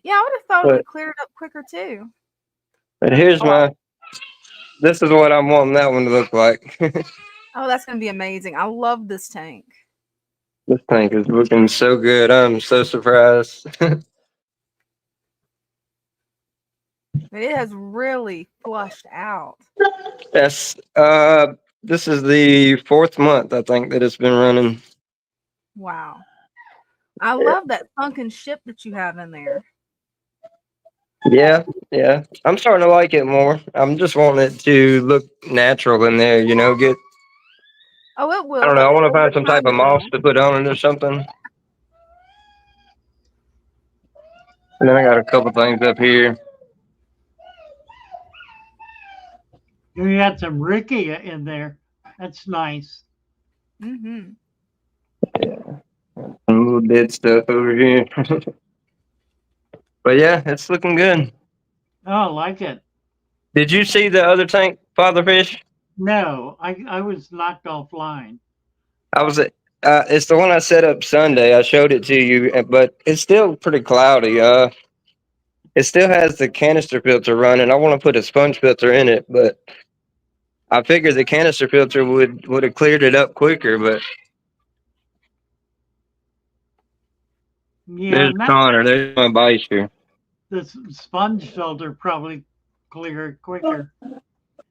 Yeah, I would have thought it But would clear it up quicker too. here's Oh, this is what I'm wanting that one to look like. oh, that's gonna be amazing. I love this tank. This tank is looking so good. I'm so surprised. It has really flushed out. Yes. This is the 4th month I think that it's been running. Wow. I love that sunken ship that you have in there. Yeah, yeah. I'm starting to like it more. I'm just wanting it to look natural in there, get Oh, it I will. don't know, I want to Over find some type time of it moss will. to put on it or something. And then I got a couple things up here. You got some Rickia in there. That's nice. Mm-hmm. Some little dead stuff over here. But yeah, it's looking good. Oh, I like it. Did you see the other tank, Father Fish? No, I was knocked offline. I was it's the one I set up Sunday. I showed it to you, but it's still pretty cloudy. It still has the canister filter running. I want to put a sponge filter in it, but I figured the canister filter would have cleared it up quicker. But Yeah, there's not Connor. There's my biker. the sponge filter probably clear it quicker.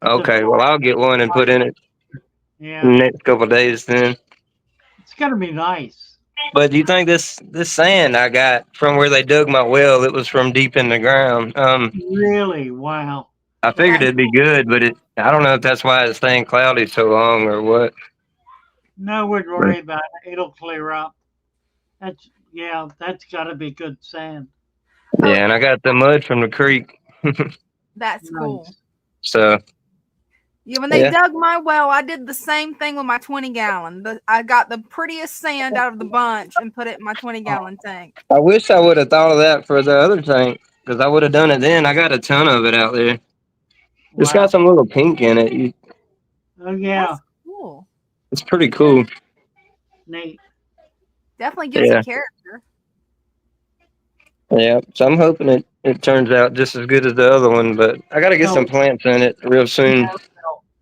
Okay, well I'll get one and put in it in Yeah, the next couple of days then. it's gonna be nice. But do you think this sand I got from where they dug my well? It was from deep in the ground. Really? Wow. I figured That's it'd be good, but I don't know if that's why it's staying cloudy so long or what. No, wouldn't But worry about it. It'll clear up. That's got to be good sand. oh, yeah, and I got the mud from the creek. that's cool. Nice. So Yeah, when they yeah. dug my well, I did the same thing with my 20-gallon. I got the prettiest sand out of the bunch and put it in my 20-gallon tank. I wish I would have thought of that for the other tank because I would have done it then. I got a ton of it out there. It's got Wow. some little pink in it. Oh yeah. That's cool. It's pretty cool. Neat. Definitely gives it Yeah, character. yeah. So I'm hoping it turns out just as good as the other one, but I got to get some So plants in it real soon.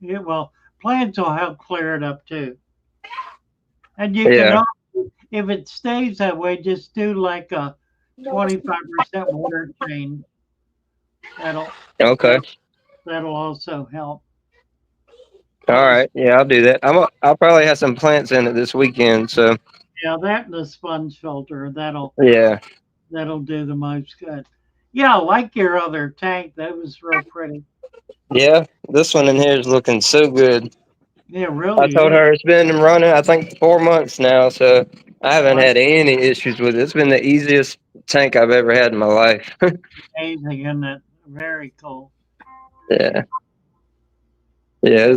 well, plants will help clear it up too. And you can Yeah. also, if it stays that way, just do like a 25% water change. That'll Okay. that'll also help. All Because right. Yeah, I'll do that. I'll probably have some plants in it this weekend. So yeah, that and the sponge filter, yeah, that'll do the most good. Yeah, I like your other tank. That was real pretty. yeah. This one in here is looking so good. Yeah, it I really told is. her it's been running, I think, 4 months now, so I haven't Wow, had any issues with it. It's been the easiest tank I've ever had in my life. amazing, isn't it? Very cool. Yeah, yeah,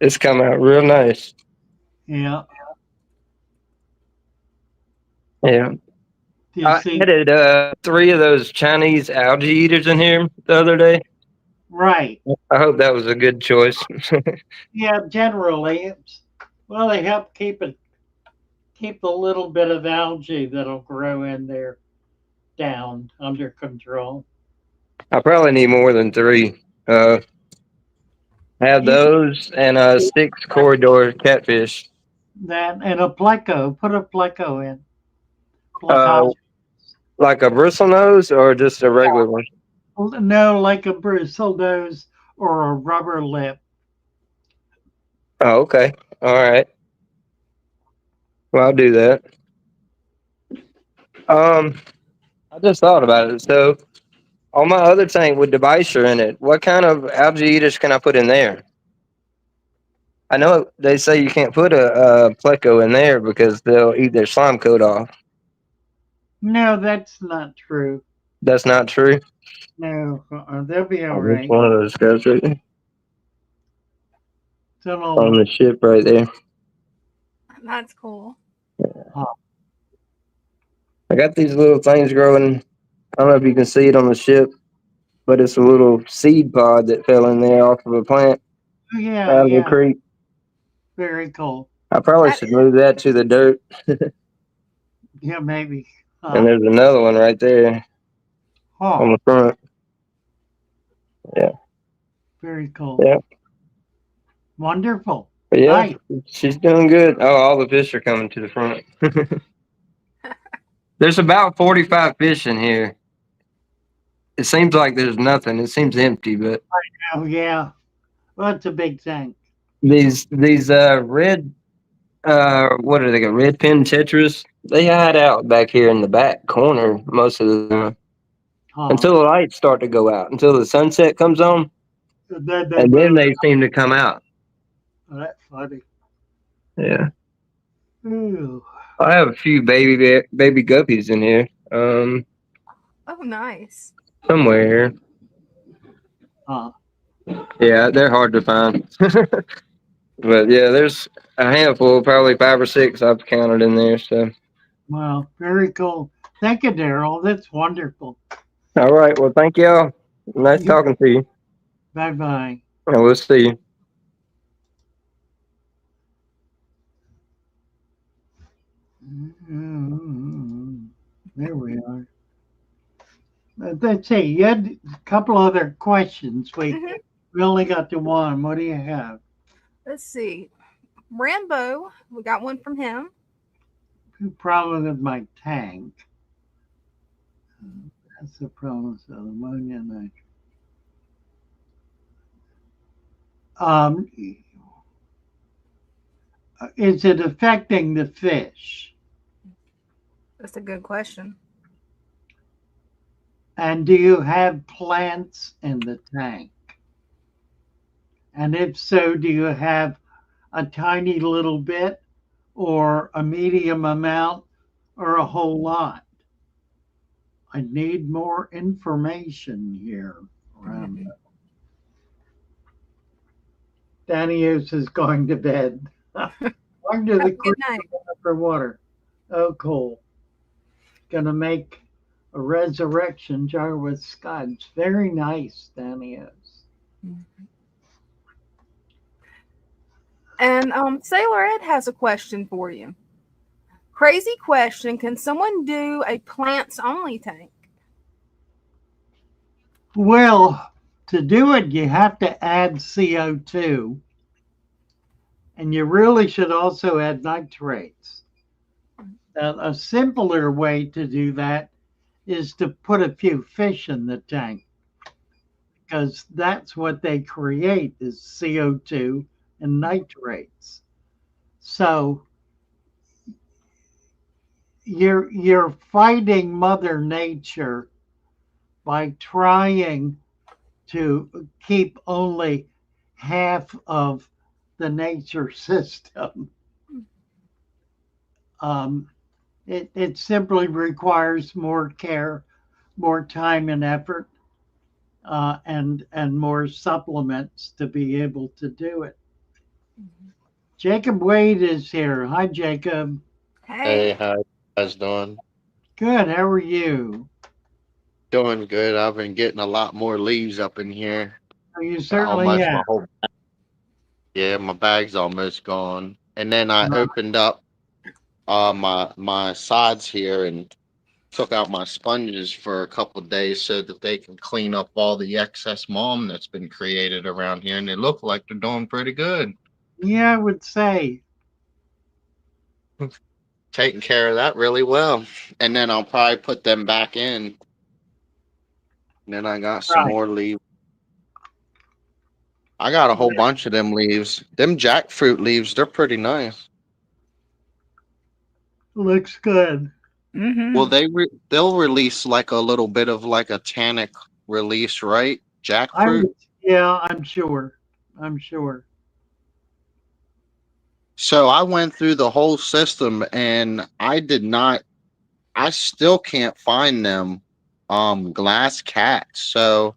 it's come out real nice. Yeah. Yeah, Do you I see? added 3 of those Chinese algae eaters in here the other day. Right. I hope that was a good choice. Yeah, generally, well, they help keep the little bit of algae that'll grow in there down under control. I probably need more than 3. Uh, I have You can those and 6 put corridor catfish. that and a pleco. Put a pleco in. Uh, Pleco. like a bristle nose or just a regular one? No, like a bristle nose or a rubber lip. Oh, okay. All right. Well, I'll do that. Um, I just thought about it. So on my other tank with devicer in it, what kind of algae eaters can I put in there? I know they say you can't put a pleco in there because they'll eat their slime coat off. No, that's not true. That's not true. No, they'll be all Oh, there's right. one of those guys right there on Don't the ship right there. That's cool. I got these little things growing. I don't know if you can see it on the ship, but it's a little seed pod that fell in there off of a plant yeah, out of a yeah, creek. very cool. I probably That should move that to the dirt. Yeah, maybe. And there's another one right there on Oh, the front. Yeah, very cool. yeah. Wonderful. But yeah, Nice. she's doing good. Oh, all the fish are coming to the front. There's about 45 fish in here. It seems like there's nothing. It seems empty, but Oh, yeah. Well, it's a big tank. these red what are they got? Red pin tetras. They hide out back here in the back corner most of the time Huh. until the lights start to go out, until the sunset comes on, Then they and then move. they seem to come out. Oh, that's funny. Yeah, Ooh. I have a few baby guppies in here. oh nice. Somewhere here. Huh. Yeah, they're hard to find. But yeah, there's a handful, probably 5 or 6 I've counted in there. So, Well, very cool. Thank you, Daryl. That's wonderful. all right. Well, thank y'all. Nice talking to you. Bye bye. And we'll see you. There we are. Let's see. You had a couple other questions. Mhm. We only got to one. What do you have? Let's see. Rambo, we got one from him. Problem with my tank. That's the problem with ammonia nitrate. Is it affecting the fish? That's a good question. And do you have plants in the tank? And if so, do you have a tiny little bit or a medium amount or a whole lot? I need more information here. Daniels is going to bed. Going to the Good night. creek for water. Oh, cool. Gonna make a resurrection jar with scuds. Very nice, Daniels. And Sailor Ed has a question for you. Crazy question. Can someone do a plants only tank? Well, to do it, you have to add CO2, and you really should also add nitrates. A simpler way to do that is to put a few fish in the tank, because that's what they create is CO2 and nitrates. So you're fighting Mother Nature by trying to keep only half of the nature system. It simply requires more care, more time and effort, and more supplements to be able to do it. Jacob Wade is here. Hi, Jacob. Hey. Hey, how you guys doing? Good. How are you? Doing good. I've been getting a lot more leaves up in here. You certainly Almost have. my whole yeah, my bag's almost gone. And then I opened up my sides here and took out my sponges for a couple of days so that they can clean up all the excess mold that's been created around here, and they look like they're doing pretty good. Yeah, I would say. Taking care of that really well. And then I'll probably put them back in. And then I got some Right. more leaves. I got a whole bunch of them leaves. Them jackfruit leaves, they're pretty nice. Looks good. Mm-hmm. Well, they'll release like a little bit of like a tannic release, right? Jackfruit. Yeah, I'm sure. I'm sure. So I went through the whole system and I still can't find them glass cats. So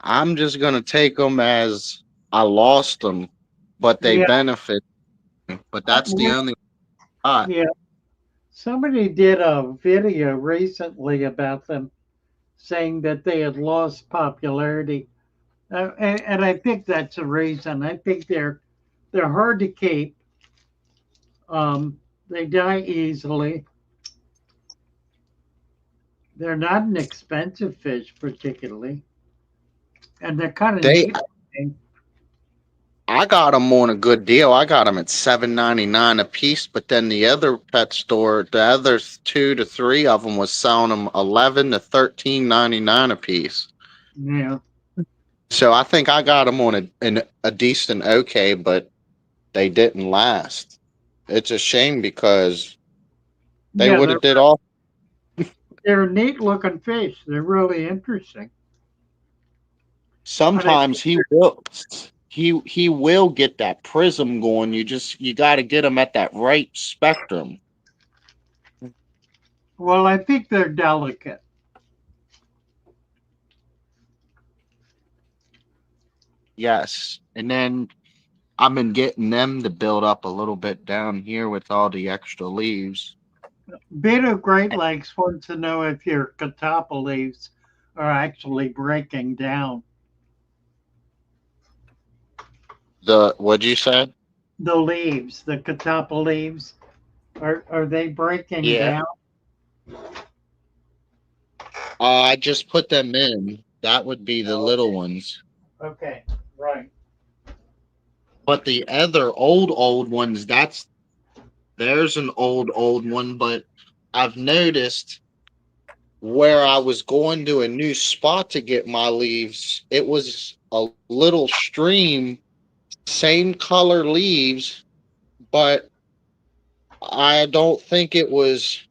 I'm just gonna take them as I lost them, but they Yeah. benefit. But that's the only spot. Yeah. Somebody did a video recently about them saying that they had lost popularity. And I think that's a reason. I think they're hard to keep. They die easily. They're not an expensive fish, particularly, and they're kind of They neat. I got them on a good deal. I got them at $7.99 a piece, but then the other pet store, the other 2 to 3 of them was selling them $11 to $13.99 a piece. Yeah. So I think I got them on a decent okay, but they didn't last. It's a shame because they Yeah, would have did all. they're neat looking fish. They're really interesting. Sometimes he will get that prism going. You got to get him at that right spectrum. Well, I think they're delicate. Yes, and then I've been getting them to build up a little bit down here with all the extra leaves. Beta Great Lakes wants to know if your catappa leaves are actually breaking down. What'd you say? The leaves, the catappa leaves, are they breaking Yeah. down? I just put them in. That would be the little ones. Okay, right. But the other old ones, there's an old one, but I've noticed where I was going to a new spot to get my leaves, it was a little stream, same color leaves, but I don't think it was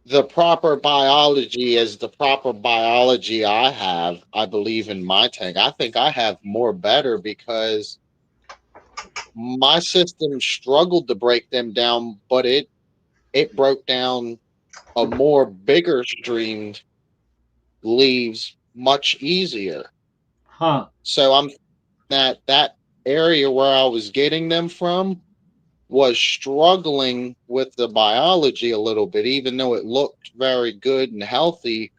the proper biology as the proper biology I have, I believe in my tank. I think I have more better because my system struggled to break them down, but it broke down a more bigger streamed leaves much easier. Huh. So I'm that area where I was getting them from was struggling with the biology a little bit, even though it looked very good and healthy.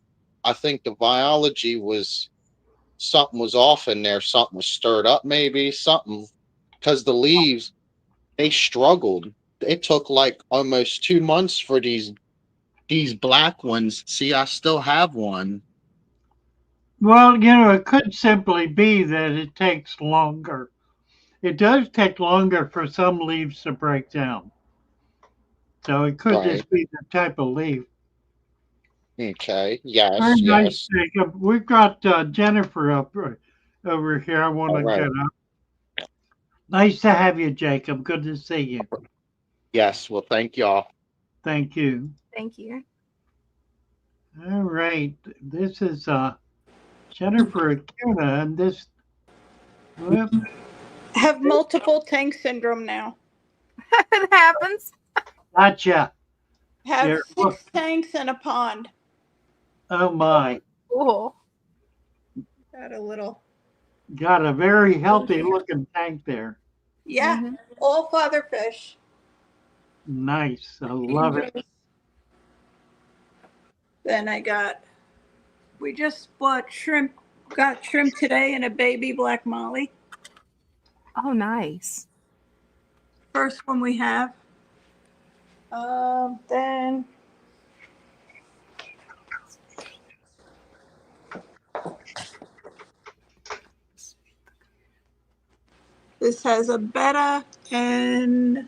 I think the biology was something was off in there, something was stirred up, maybe something because the leaves they struggled. It took like almost 2 months for these black ones. See, I still have one. Well, you know, it could simply be that it takes longer. It does take longer for some leaves to break down. So it could Right. just be the type of leaf. Okay. Very Yes, nice, yes. Jacob. We've got Jennifer up over here. I want All to get right. up. Nice to have you, Jacob. Good to see you. Yes. Well, thank y'all. Thank you. Thank you. All right. This is Jennifer Acuna, and this. Whoop, Have multiple tank syndrome now. It happens. gotcha. Have There. 6 tanks and a pond. Oh my. Cool. Got a little. Got a very healthy looking tank there. Yeah, Mhm. all father fish. Nice. I love it. Then we just bought shrimp, got shrimp today and a baby black molly. Oh, nice. First one we have. Then this has a betta and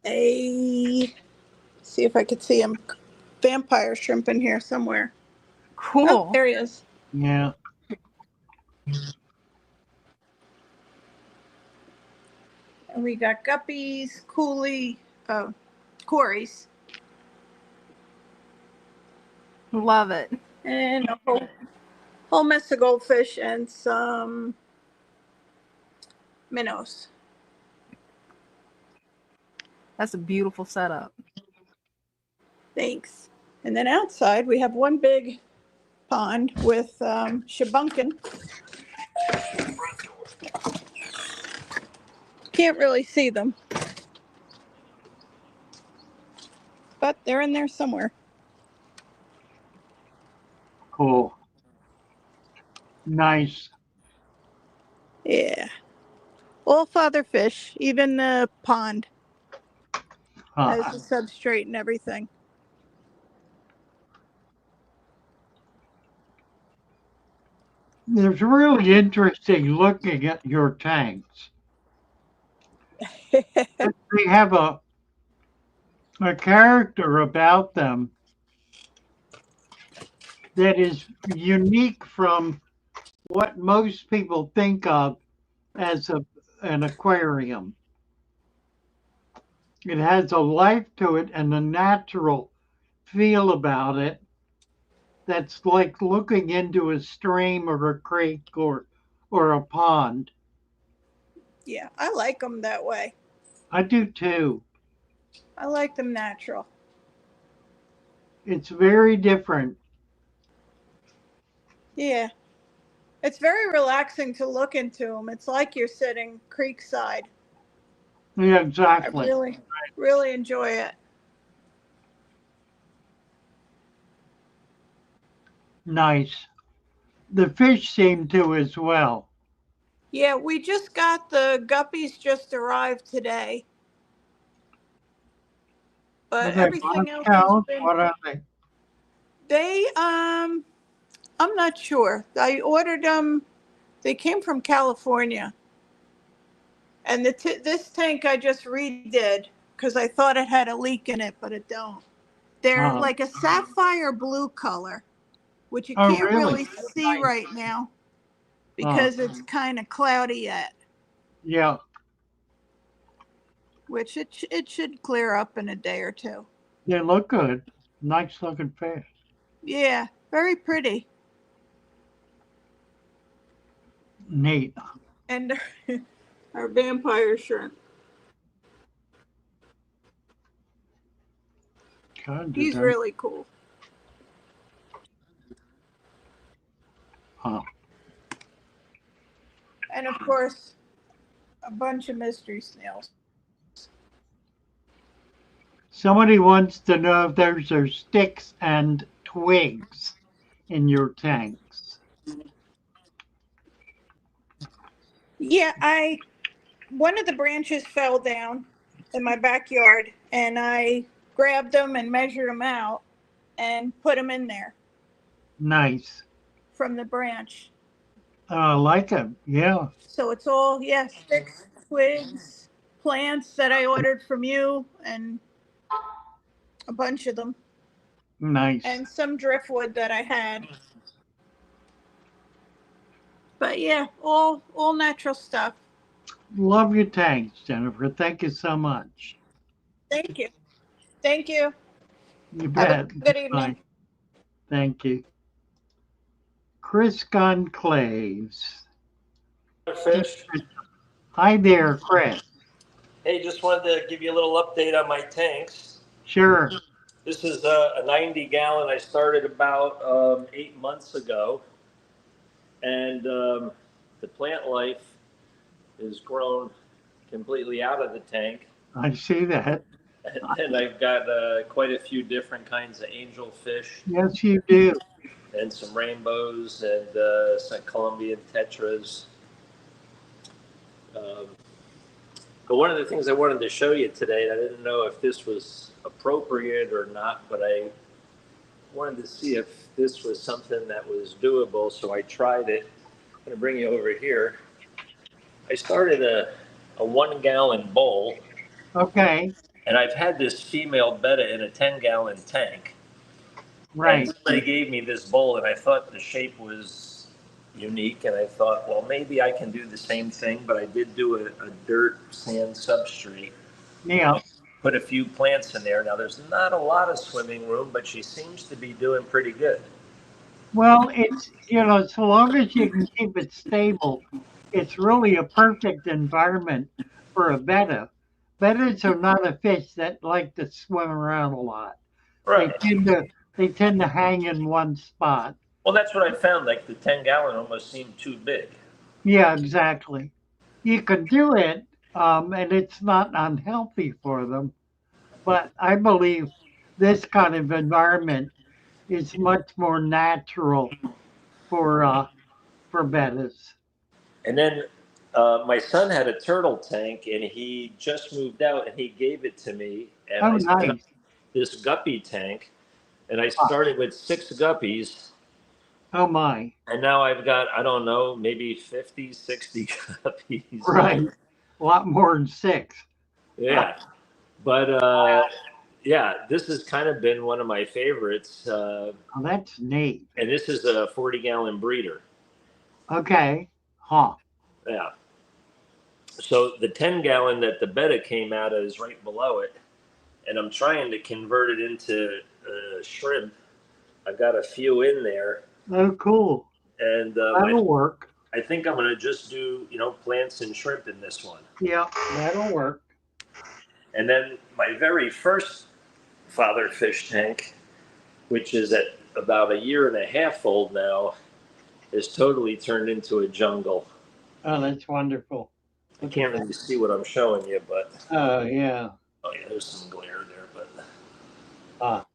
a, see if I could see him, vampire shrimp in here somewhere. Cool. Oh, there he is. Yeah. And we got guppies, cories, Love it. and a whole mess of goldfish and some minnows. That's a beautiful setup. Thanks. And then outside we have one big pond with shabunkin. Can't really see them, but they're in there somewhere. Cool. Nice. Yeah. All father fish, even the pond has the substrate and everything. It's really interesting looking at your tanks. They have a character about them that is unique from what most people think of as an aquarium. It has a life to it and a natural feel about it that's like looking into a stream or a creek or a pond. Yeah, I like them that way. I do too. I like them natural. It's very different. Yeah. It's very relaxing to look into them. It's like you're sitting creekside. Yeah, I exactly. really enjoy it. Nice. The fish seem to as well. Yeah, we just got the guppies just arrived today. Are But they everything else has cows? been, What are they? they I'm not sure. I ordered them. They came from California. And this tank I just redid because I thought it had a leak in it, but it don't. They're like a sapphire blue color, which you Oh, can't really? really see right now because it's kind of cloudy yet. Yeah. which it should clear up in a day or two. They look good. Nice looking fish. Yeah, very pretty. Neat. And our vampire shrimp. God, He's really cool. Huh. And of course, a bunch of mystery snails. Somebody wants to know if there's sticks and twigs in your tanks. Yeah, one of the branches fell down in my backyard, and I grabbed them and measured them out and put them in there Nice. from the branch. I like it. Yeah. So it's all, yeah, sticks, twigs, plants that I ordered from you, and a bunch of them, Nice. and some driftwood that I had. But yeah, all natural stuff. Love your tanks, Jennifer. Thank you so much. Thank you. Thank you. You Have a bet. good evening. Bye. Thank you. Chris Conclaves. Fish. Hi there, Chris. Hey, just wanted to give you a little update on my tanks. Sure. This is a 90 gallon. I started about 8 months ago. And the plant life is grown completely out of the tank. I see that. And I've got quite a few different kinds of angelfish. Yes, you do. And some rainbows and some Colombian tetras. But one of the things I wanted to show you today, I didn't know if this was appropriate or not, but I wanted to see if this was something that was doable, so I tried it. I'm going to bring you over here. I started a 1 gallon bowl. Okay. And I've had this female betta in a 10-gallon tank. Right. And somebody gave me this bowl, and I thought the shape was unique, and I thought, well, maybe I can do the same thing, but I did do a dirt sand substrate. Yeah. Put a few plants in there. Now, there's not a lot of swimming room, but she seems to be doing pretty good. Well, it's, so long as you can keep it stable, it's really a perfect environment for a betta. Bettas are not a fish that like to swim around a lot. Right. They tend to hang in one spot. Well, that's what I found. Like the 10-gallon almost seemed too big. Yeah, exactly. You can do it, and it's not unhealthy for them. But I believe this kind of environment is much more natural for bettas. And then my son had a turtle tank, and he just moved out, and he gave it to me. And I set up this guppy tank, and I started with 6 guppies. Oh my! And now I've got, I don't know, maybe 50, 60 guppies. Right, a lot more than 6. Yeah, but yeah, this has kind of been one of my favorites. Oh, that's neat. And this is a 40-gallon breeder. Okay. Huh. Yeah. So the 10-gallon that the betta came out of is right below it, and I'm trying to convert it into shrimp. I've got a few in there. Oh, cool. And that'll work. I think I'm going to just do, plants and shrimp in this one. Yeah, that'll work. And then my very first father fish tank, which is at about 1.5 years old now, is totally turned into a jungle. Oh, that's wonderful. I can't really see what I'm showing you, but. Oh, yeah. Oh, yeah, there's some glare there, but.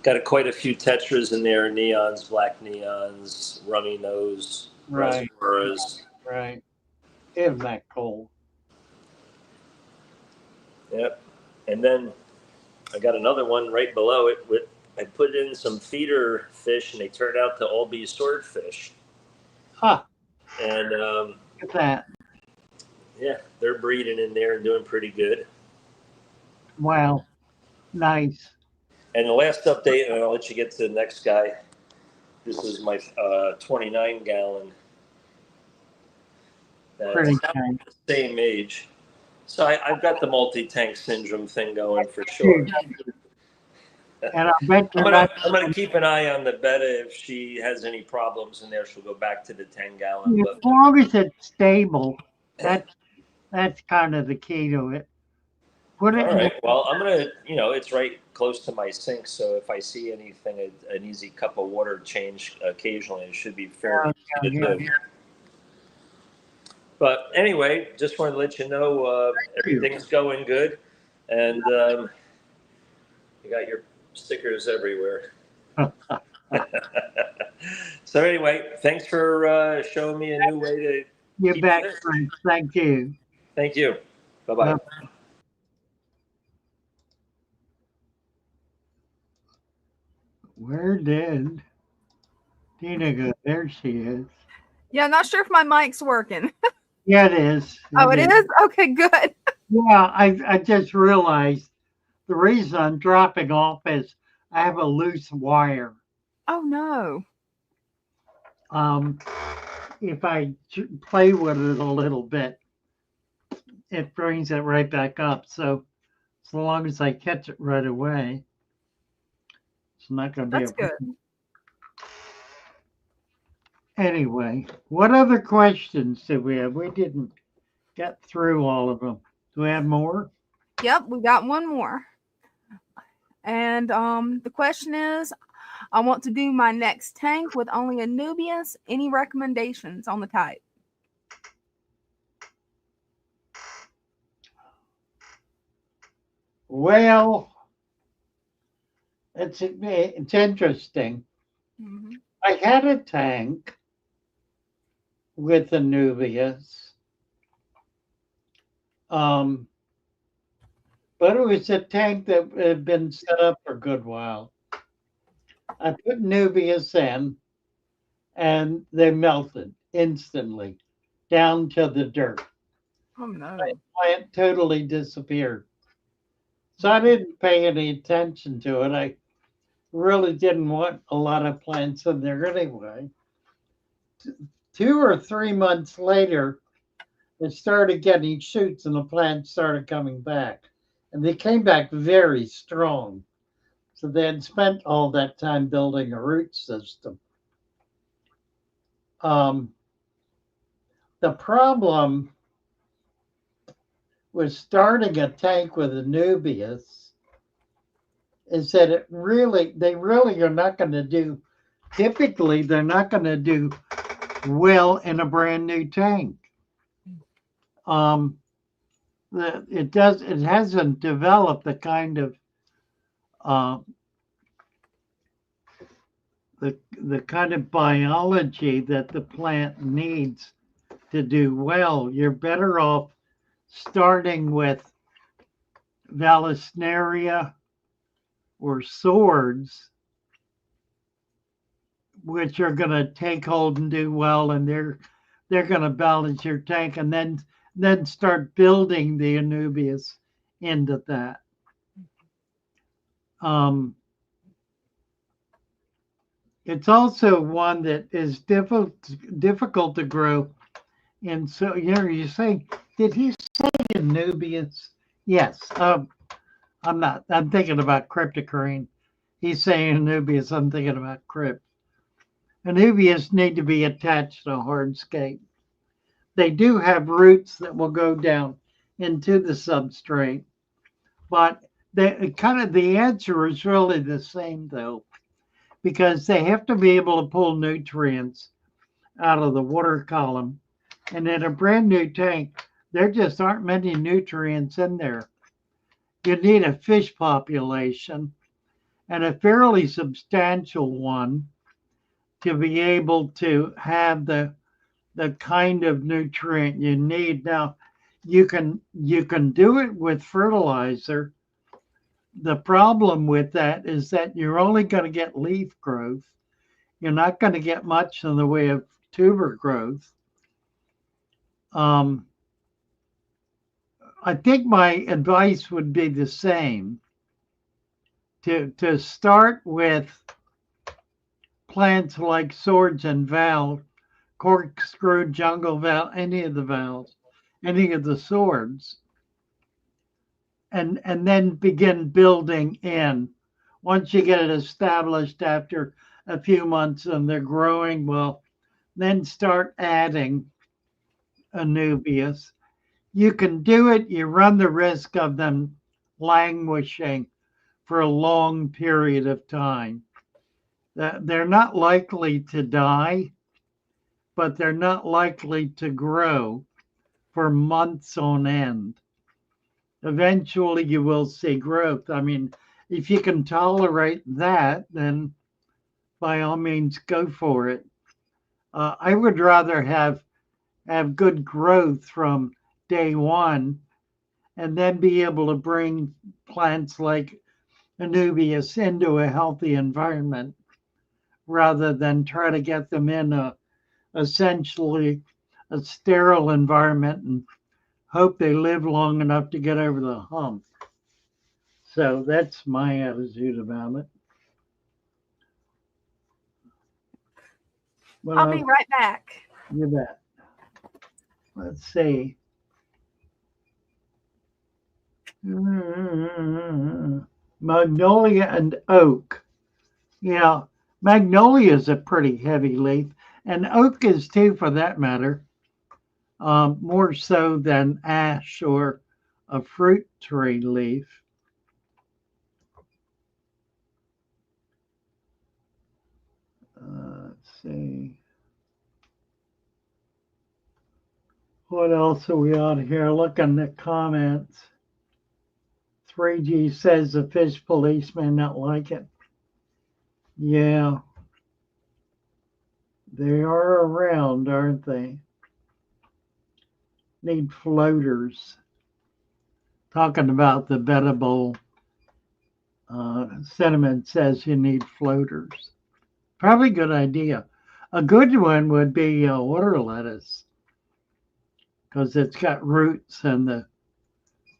Got quite a few tetras in there, neons, black neons, rummy nose, right. Rasboras. Right. Isn't that cool? Yep. And then I got another one right below it. I put in some feeder fish, and they turned out to all be swordfish. Huh. And look at that. Yeah, they're breeding in there and doing pretty good. Wow. Nice. And the last update, and I'll let you get to the next guy. This is my 29-gallon. Pretty the same age. So I've got the multi-tank syndrome thing going for sure. And I bet you're not. I'm gonna keep an eye on the betta. If she has any problems in there, she'll go back to the 10-gallon. As But long as it's stable, that's kind of the key to it. Put it all in. right, well, I'm gonna, it's right close to my sink, so if I see anything, an easy cup of water change occasionally, it should be fairly easy to do. But anyway, just wanted to let you know everything's going good, and you got your stickers everywhere. So anyway, thanks for showing me a new way to You keep bet, fish. Frank. Thank you. Thank you. Bye-bye. Where did Dina go? There she is. Yeah, not sure if my mic's working. Yeah, it is. Oh, it is? Okay, good. Yeah, I just realized the reason I'm dropping off is I have a loose wire. Oh, no. If I play with it a little bit, it brings it right back up. So as long as I catch it right away, it's not going to be That's a good. Anyway, what other questions do we have? We didn't get through all of them. Do we have more? Yep, we got one more. And the question is, I want to do my next tank with only Anubias. Any recommendations on the type? Well, it's interesting. Mm-hmm. I had a tank with Anubias, but it was a tank that had been set up for a good while. I put Nubius in, and they melted instantly down to the dirt. Oh, no. The plant totally disappeared. So I didn't pay any attention to it. I really didn't want a lot of plants in there anyway. 2 or 3 months later, it started getting shoots and the plants started coming back. And they came back very strong. So they had spent all that time building a root system. The problem with starting a tank with Anubias is that they really are not going to do, typically, they're not going to do well in a brand new tank. It hasn't developed the kind of the kind of biology that the plant needs to do well. You're better off starting with Vallisneria or swords, which are going to take hold and do well, and they're going to balance your tank, and then start building the Anubias into that. It's also one that is difficult to grow. And so, you say, did he say Anubias? Yes. I'm not. I'm thinking about cryptocarine. He's saying Anubias. I'm thinking about crypt. Anubias need to be attached to a hardscape. They do have roots that will go down into the substrate, but the answer is really the same though, because they have to be able to pull nutrients out of the water column. And in a brand new tank, there just aren't many nutrients in there. You need a fish population and a fairly substantial one to be able to have the kind of nutrient you need. Now, you can do it with fertilizer. The problem with that is that you're only going to get leaf growth. You're not going to get much in the way of tuber growth. I think my advice would be the same. To start with plants like swords and val, corkscrew, jungle val, any of the vals, any of the swords, and then begin building in. Once you get it established after a few months and they're growing, well, then start adding Anubias. You can do it, you run the risk of them languishing for a long period of time. They're not likely to die, but they're not likely to grow for months on end. Eventually, you will see growth. I mean, if you can tolerate that, then by all means, go for it. I would rather have good growth from day one and then be able to bring plants like Anubias into a healthy environment rather than try to get them in essentially a sterile environment and hope they live long enough to get over the hump. So that's my attitude about it. Well, I'll be right back. you bet. Let's see. Magnolia and oak. Yeah, magnolia is a pretty heavy leaf, and oak is too, for that matter. More so than ash or a fruit tree leaf. Let's see. What else are we on here? Looking at comments. 3G says the fish police may not like it. Yeah. They are around, aren't they? Need floaters. Talking about the bettable sentiment says you need floaters. Probably a good idea. A good one would be water lettuce because it's got roots and the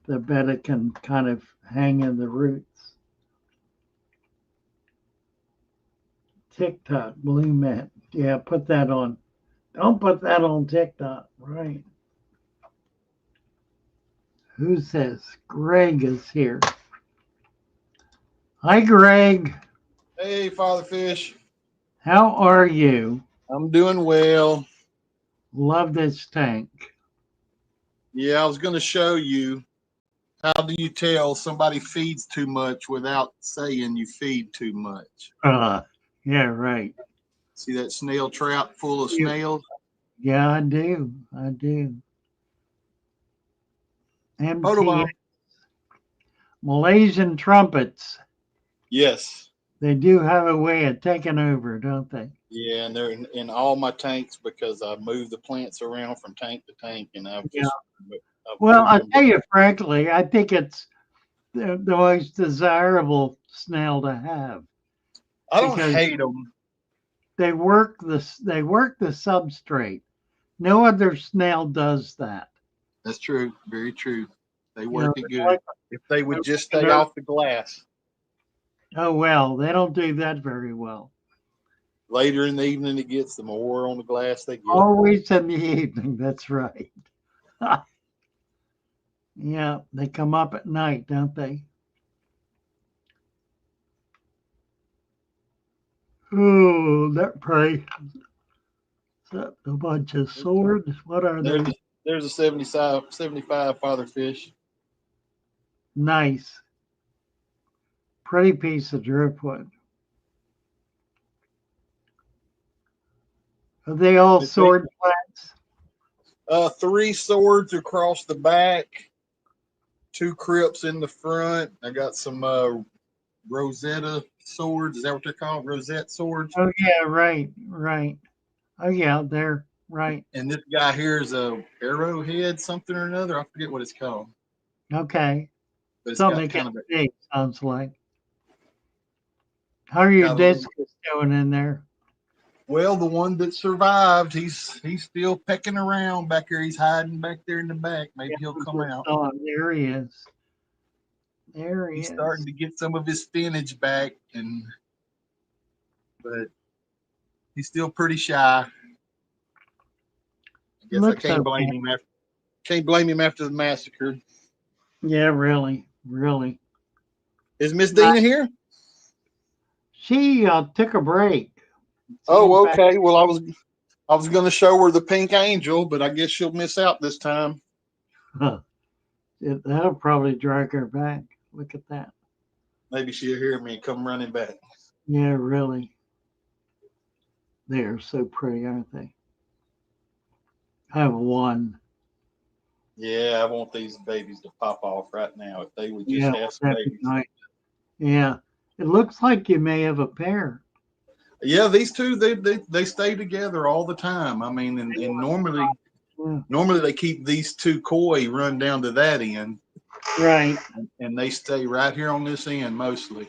betta can kind of hang in the roots. TikTok, Blue Mat. Yeah, put that on. Don't put that on TikTok. Right. Who says? Greg is here. Hi, Greg. Hey, Father Fish. How are you? I'm doing well. Love this tank. Yeah, I was going to show you how do you tell somebody feeds too much without saying you feed too much. Yeah, right. See that snail trap full of snails? Yeah, I do. I do. Photobomb. Malaysian trumpets. Yes. They do have a way of taking over, don't they? Yeah, and they're in all my tanks because I move the plants around from tank to tank, and I've just. Well, I'll tell you frankly, I think it's the most desirable snail to have. I don't hate them. They work the substrate. No other snail does that. That's true. Very true. They work it good. If they would just stay off the glass. Oh, well, they don't do that very well. Later in the evening, it gets the more on the glass they get. Always in the evening. That's right. Yeah, they come up at night, don't they? Oh, that prey. Is that a bunch of swords? What are they? There's a 75 Father Fish. Nice. Pretty piece of driftwood. Are they all sword plants? 3 swords across the back, 2 crypts in the front. I got some Rosetta swords. Is that what they're called? Rosette swords? Oh, yeah, right. Oh, yeah, they're right. And this guy here is a arrowhead something or another. I forget what it's called. Okay. But it's something got kind of big, sounds like. How are your discus doing in there? Well, the one that survived, he's still pecking around back here. He's hiding back there in the back. Maybe he'll come out. Oh, there he is. There he is. He's starting to get some of his spinach back, but he's still pretty shy. I guess I can't blame him after the massacre. Yeah, really. Really. Is Miss Dina here? She took a break. Oh, okay. Well, I was going to show her the pink angel, but I guess she'll miss out this time. That'll probably drag her back. Look at that. Maybe she'll hear me and come running back. Yeah, really. They are so pretty, aren't they? I have one. Yeah, I want these babies to pop off right now. If they would just Yeah, have some that'd be babies. nice. Yeah. It looks like you may have a pair. Yeah, these two they stay together all the time. I mean, and normally they keep these two koi run down to that end. Right. And they stay right here on this end mostly.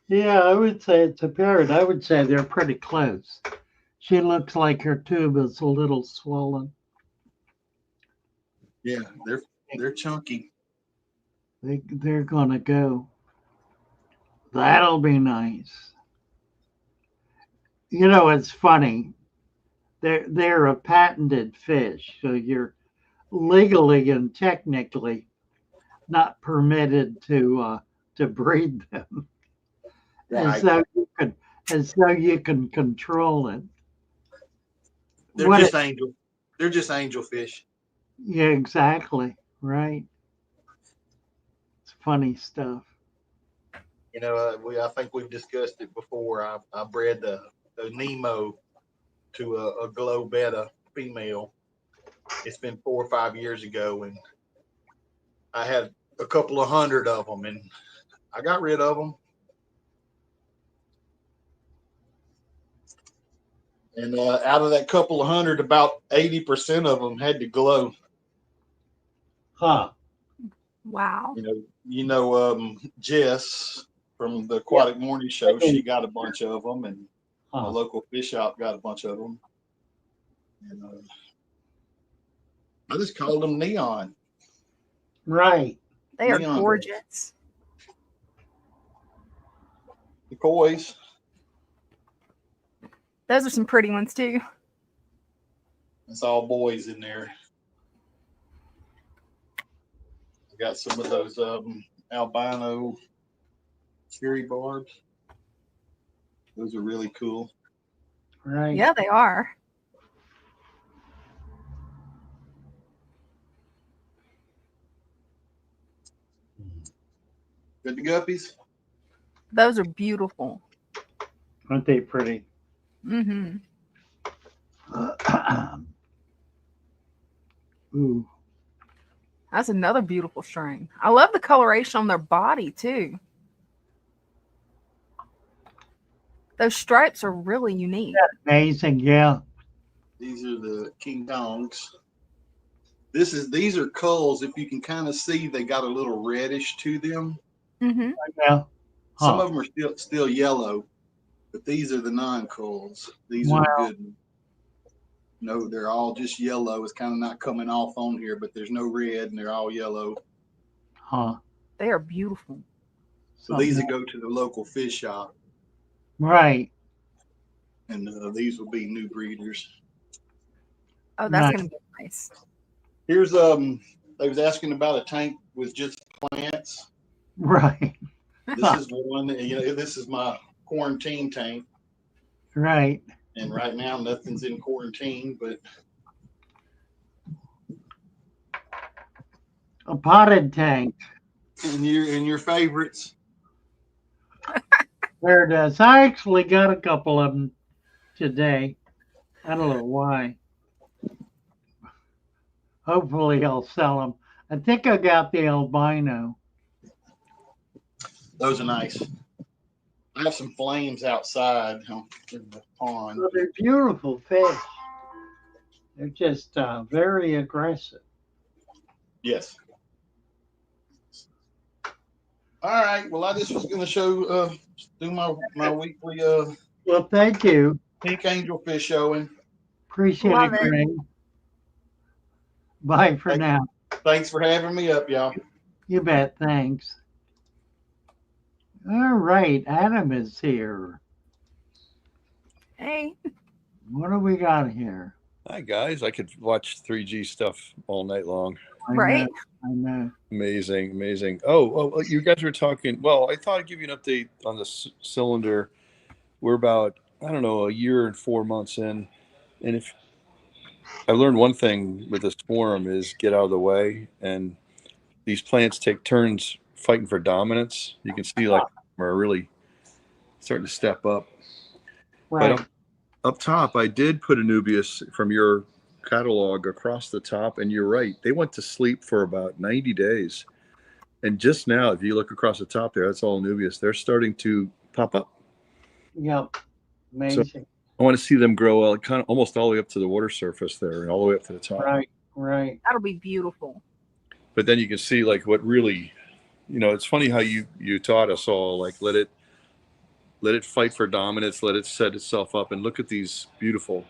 Yeah, I would say it's a pair. And I would say they're pretty close. She looks like her tube is a little swollen. Yeah, they're chunky. They're gonna go. That'll be nice. You know, it's funny. They're a patented fish, so you're legally and technically not permitted to breed them. Right. And so you can control it. They're just angelfish. Yeah, exactly. Right. It's funny stuff. You know, I think we've discussed it before. I bred a Nemo to a glow betta female. It's been 4 or 5 years ago, and I had a couple of hundred of them, and I got rid of them. And out of that couple of hundred, about 80% of them had to glow. Huh. Wow. Jess from the Aquatic Morning Show, she got a bunch of them, and my local fish shop got a bunch of them. And I just called them neon. Right. They are Neon gorgeous. The koi's. Those are some pretty ones too. It's all boys in there. I got some of those albino cherry barbs. Those are really cool. Right. Yeah, they are. Good to guppies. Those are beautiful. Aren't they pretty? Mm-hmm. Ooh. That's another beautiful string. I love the coloration on their body too. Those stripes are really unique. That's amazing, yeah. These are the King Kongs. These are culls. If you can kind of see, they got a little reddish to them. Mm-hmm. Yeah. Some of them are still yellow, but these are the non-culls. These are the good ones. No, they're all just yellow. It's kind of not coming off on here, but there's no red, and they're all yellow. Huh. They are beautiful. So these will go to the local fish shop. Right. And these will be new breeders. Oh, that's going to be nice. Here's they was asking about a tank with just plants. Right. This is one. This is my quarantine tank. Right. And right now nothing's in quarantine, but a potted tank. And your favorites. There it is. I actually got a couple of them today. I don't know why. Hopefully I'll sell them. I think I got the albino. Those are nice. I have some flames outside in the pond. Well, they're beautiful fish. They're just very aggressive. Yes. All right. Well, I just was going to show, do my weekly. Well, thank you. Pink angelfish showing. Appreciate it, Greg. Bye for now. Thanks for having me up, y'all. You bet. Thanks. All right. Adam is here. Hey. What do we got here? Hi guys, I could watch 3G stuff all night long. I Right? know. I know. Amazing, amazing. Oh, you guys were talking. Well, I thought I'd give you an update on the cylinder. We're about, I don't know, a year and 4 months in, and if I learned one thing with this forum is get out of the way, and these plants take turns fighting for dominance. You can see like we're really starting to step up. But Right. up top, I did put Anubias from your catalog across the top, and you're right. They went to sleep for about 90 days. And just now, if you look across the top there, that's all Anubias. They're starting to pop up. Yep. So Amazing. I want to see them grow kind of almost all the way up to the water surface there, and all the way up to the top. Right. Right. That'll be beautiful. But then you can see like what really, it's funny how you taught us all, like let it fight for dominance, let it set itself up, and look at these beautiful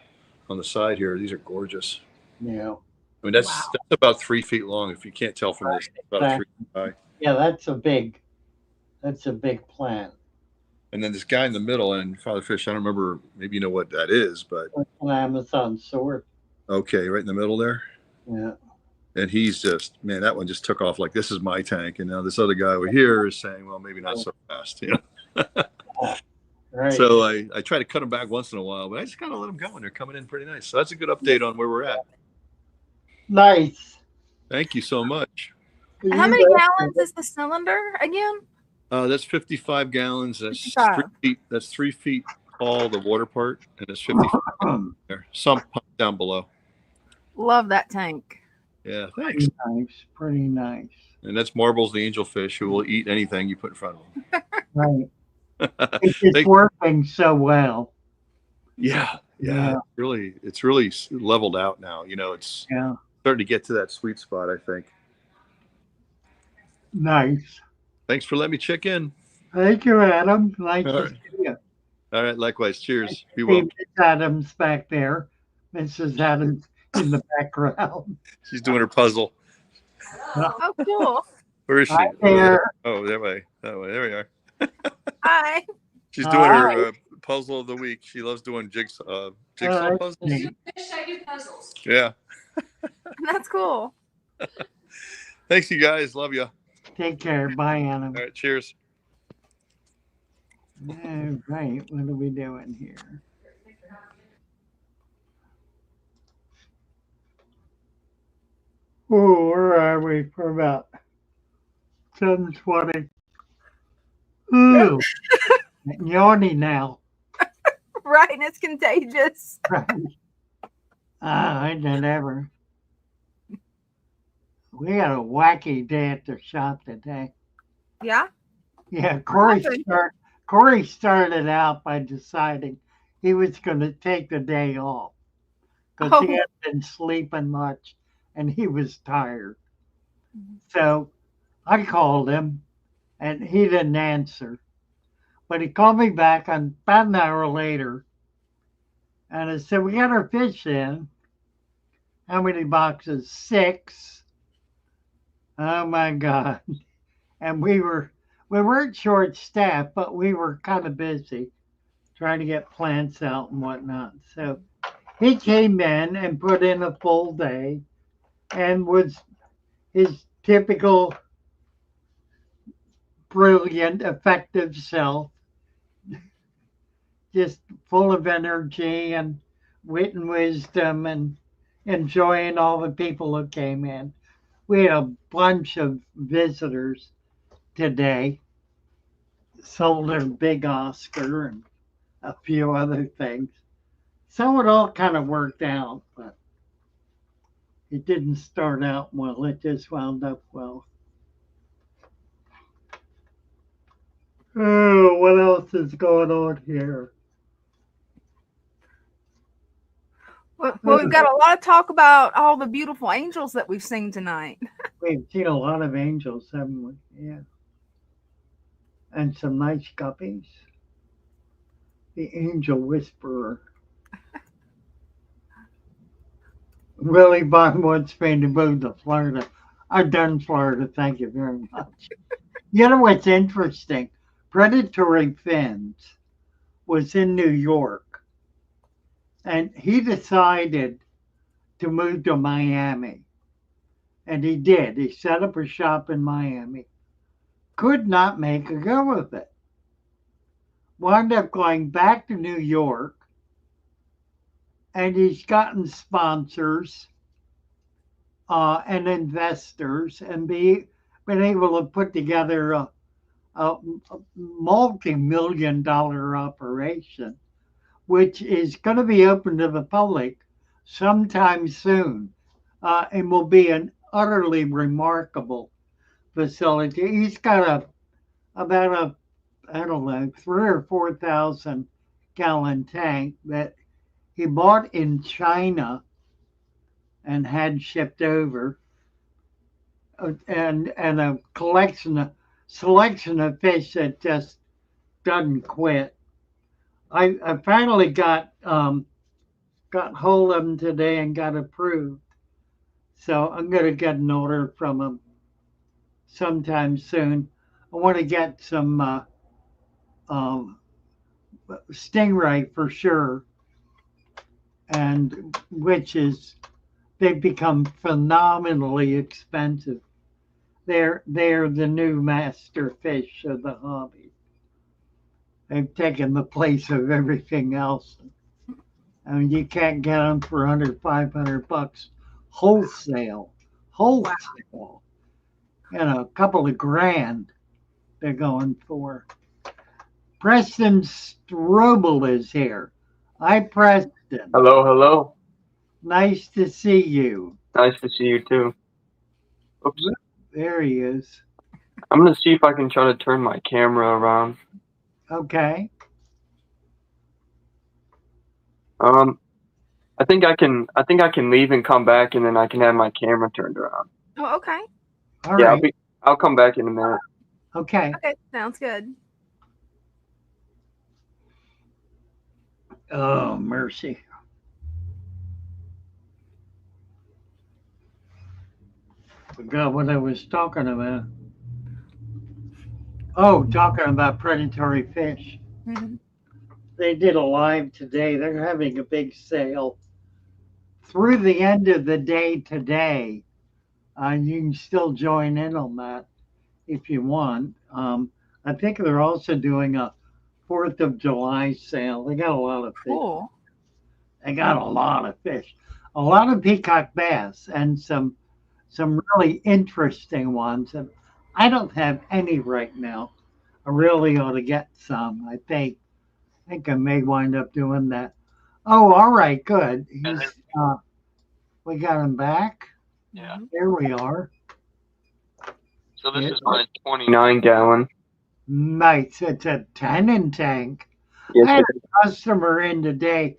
on the side here. These are gorgeous. Yeah. I mean, that's about 3 feet long. If you can't tell from this, it's about 3 feet high. Yeah, that's a big plant. And then this guy in the middle, and Father Fish, I don't remember, maybe you know what that is, but That's an Amazon sword. okay, right in the middle there. Yeah. And he's just, man, that one just took off like this is my tank. And now this other guy over here is saying, well, maybe not so fast, Right. So I try to cut them back once in a while, but I just gotta let them go, and they're coming in pretty nice. So that's a good update on where we're at. Nice. Thank you so much. How many gallons is the cylinder again? That's 55 gallons. That's 55. 3 feet. That's 3 feet tall, the water part, and it's 55 there. Some pump down below. Love that tank. Yeah, thanks. Pretty nice. And that's Marbles, the angelfish, who will eat anything you put in front of him. Right. It's working so well. Yeah. It's really leveled out now. It's starting to get to that sweet spot, I think. Nice. Thanks for letting me check in. Thank you, Adam. Nice All to right. see you. All right, likewise. Cheers. Be See well. Miss Adams back there. Mrs. Adams in the background. She's doing her puzzle. Oh, cool. Where is she? Right there. Oh, that way. There we are. Hi. She's doing Hi. her puzzle of the week. She loves doing jigsaw puzzles. Neat. I do puzzles. Yeah. That's cool. Thanks, you guys. Love you. Take care. Bye, Anna. All right. Cheers. All right. What are we doing here? Oh, where are we for about 7:20? Ooh, yawny now. Right, and it's contagious. I did ever. We had a wacky day at the shop today. Yeah. Yeah, happened? Corey started out by deciding he was going to take the day off because he Oh. hadn't been sleeping much and he was tired. So I called him and he didn't answer. But he called me back on about an hour later and I said, we got our fish in. How many boxes? 6. Oh my God. And we weren't short staffed, but we were kind of busy trying to get plants out and whatnot. So he came in and put in a full day and was his typical brilliant, effective self, just full of energy and wit and wisdom and enjoying all the people who came in. We had a bunch of visitors today. Sold her Big Oscar and a few other things. So it all kind of worked out, but it didn't start out well. It just wound up well. Oh, what else is going on here? Well, we've got a lot of talk about all the beautiful angels that we've seen tonight. We've seen a lot of angels, haven't we? Yeah. And some nice guppies. The angel whisperer. Willie Bond wants me to move to Florida. I've done Florida, thank you very much. You know what's interesting? Predatory Fins was in New York. And he decided to move to Miami. And he did. He set up a shop in Miami. Could not make a go of it. Wound up going back to New York, and he's gotten sponsors and investors, and been able to put together a multi-million-dollar operation, which is going to be open to the public sometime soon, and will be an utterly remarkable facility. He's got about a I don't know 3 or 4 thousand gallon tank that he bought in China and had shipped over, and a selection of fish that just doesn't quit. I finally got hold of them today and got approved, so I'm going to get an order from them sometime soon. I want to get some stingray for sure, and which is they've become phenomenally expensive. They're the new master fish of the hobby. They've taken the place of everything else. I mean, you can't get them for under $500 wholesale. Wholesale. You know, a couple of grand they're going for. Preston Strobel is here. Hi, Preston. Hello, hello. Nice to see you. Nice to see you too. Oops. There he is. I'm gonna see if I can try to turn my camera around. Okay. I think I can leave and come back, and then I can have my camera turned around. Oh, okay. All Yeah, right. I'll come back in a minute. Okay. Okay, sounds good. Oh, mercy. Forgot what I was talking about. Oh, talking about predatory fish. Mhm. They did a live today. They're having a big sale through the end of the day today. You can still join in on that if you want. I think they're also doing a 4th of July sale. They got a lot of fish. Cool. They got a lot of fish, a lot of peacock bass, and some really interesting ones. And I don't have any right now. I really ought to get some. I think I may wind up doing that. Oh, all right, good. We got him back. Yeah. There we are. So this is my 29 gallon. Nice. It's a tannin tank. Yes, I had sir. a customer in today.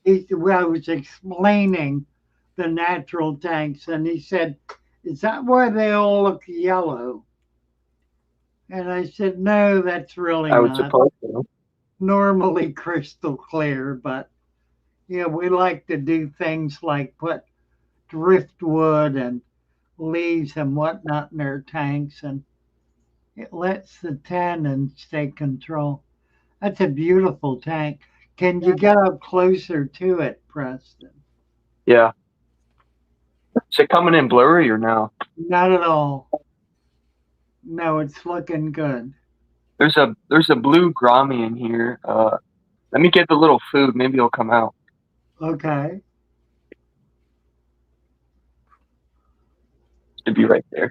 I was explaining the natural tanks, and he said, "Is that why they all look yellow?" And I said, "No, that's really I would not. suppose so. Normally crystal clear, but yeah, we like to do things like put driftwood and leaves and whatnot in our tanks, and it lets the tannin stay control. That's a beautiful tank. Can you get up closer to it, Preston? Yeah. Is it coming in blurry or no? Not at all. No, it's looking good. There's a blue Grammy in here. Let me get the little food. Maybe it'll come out. Okay. Should be right there.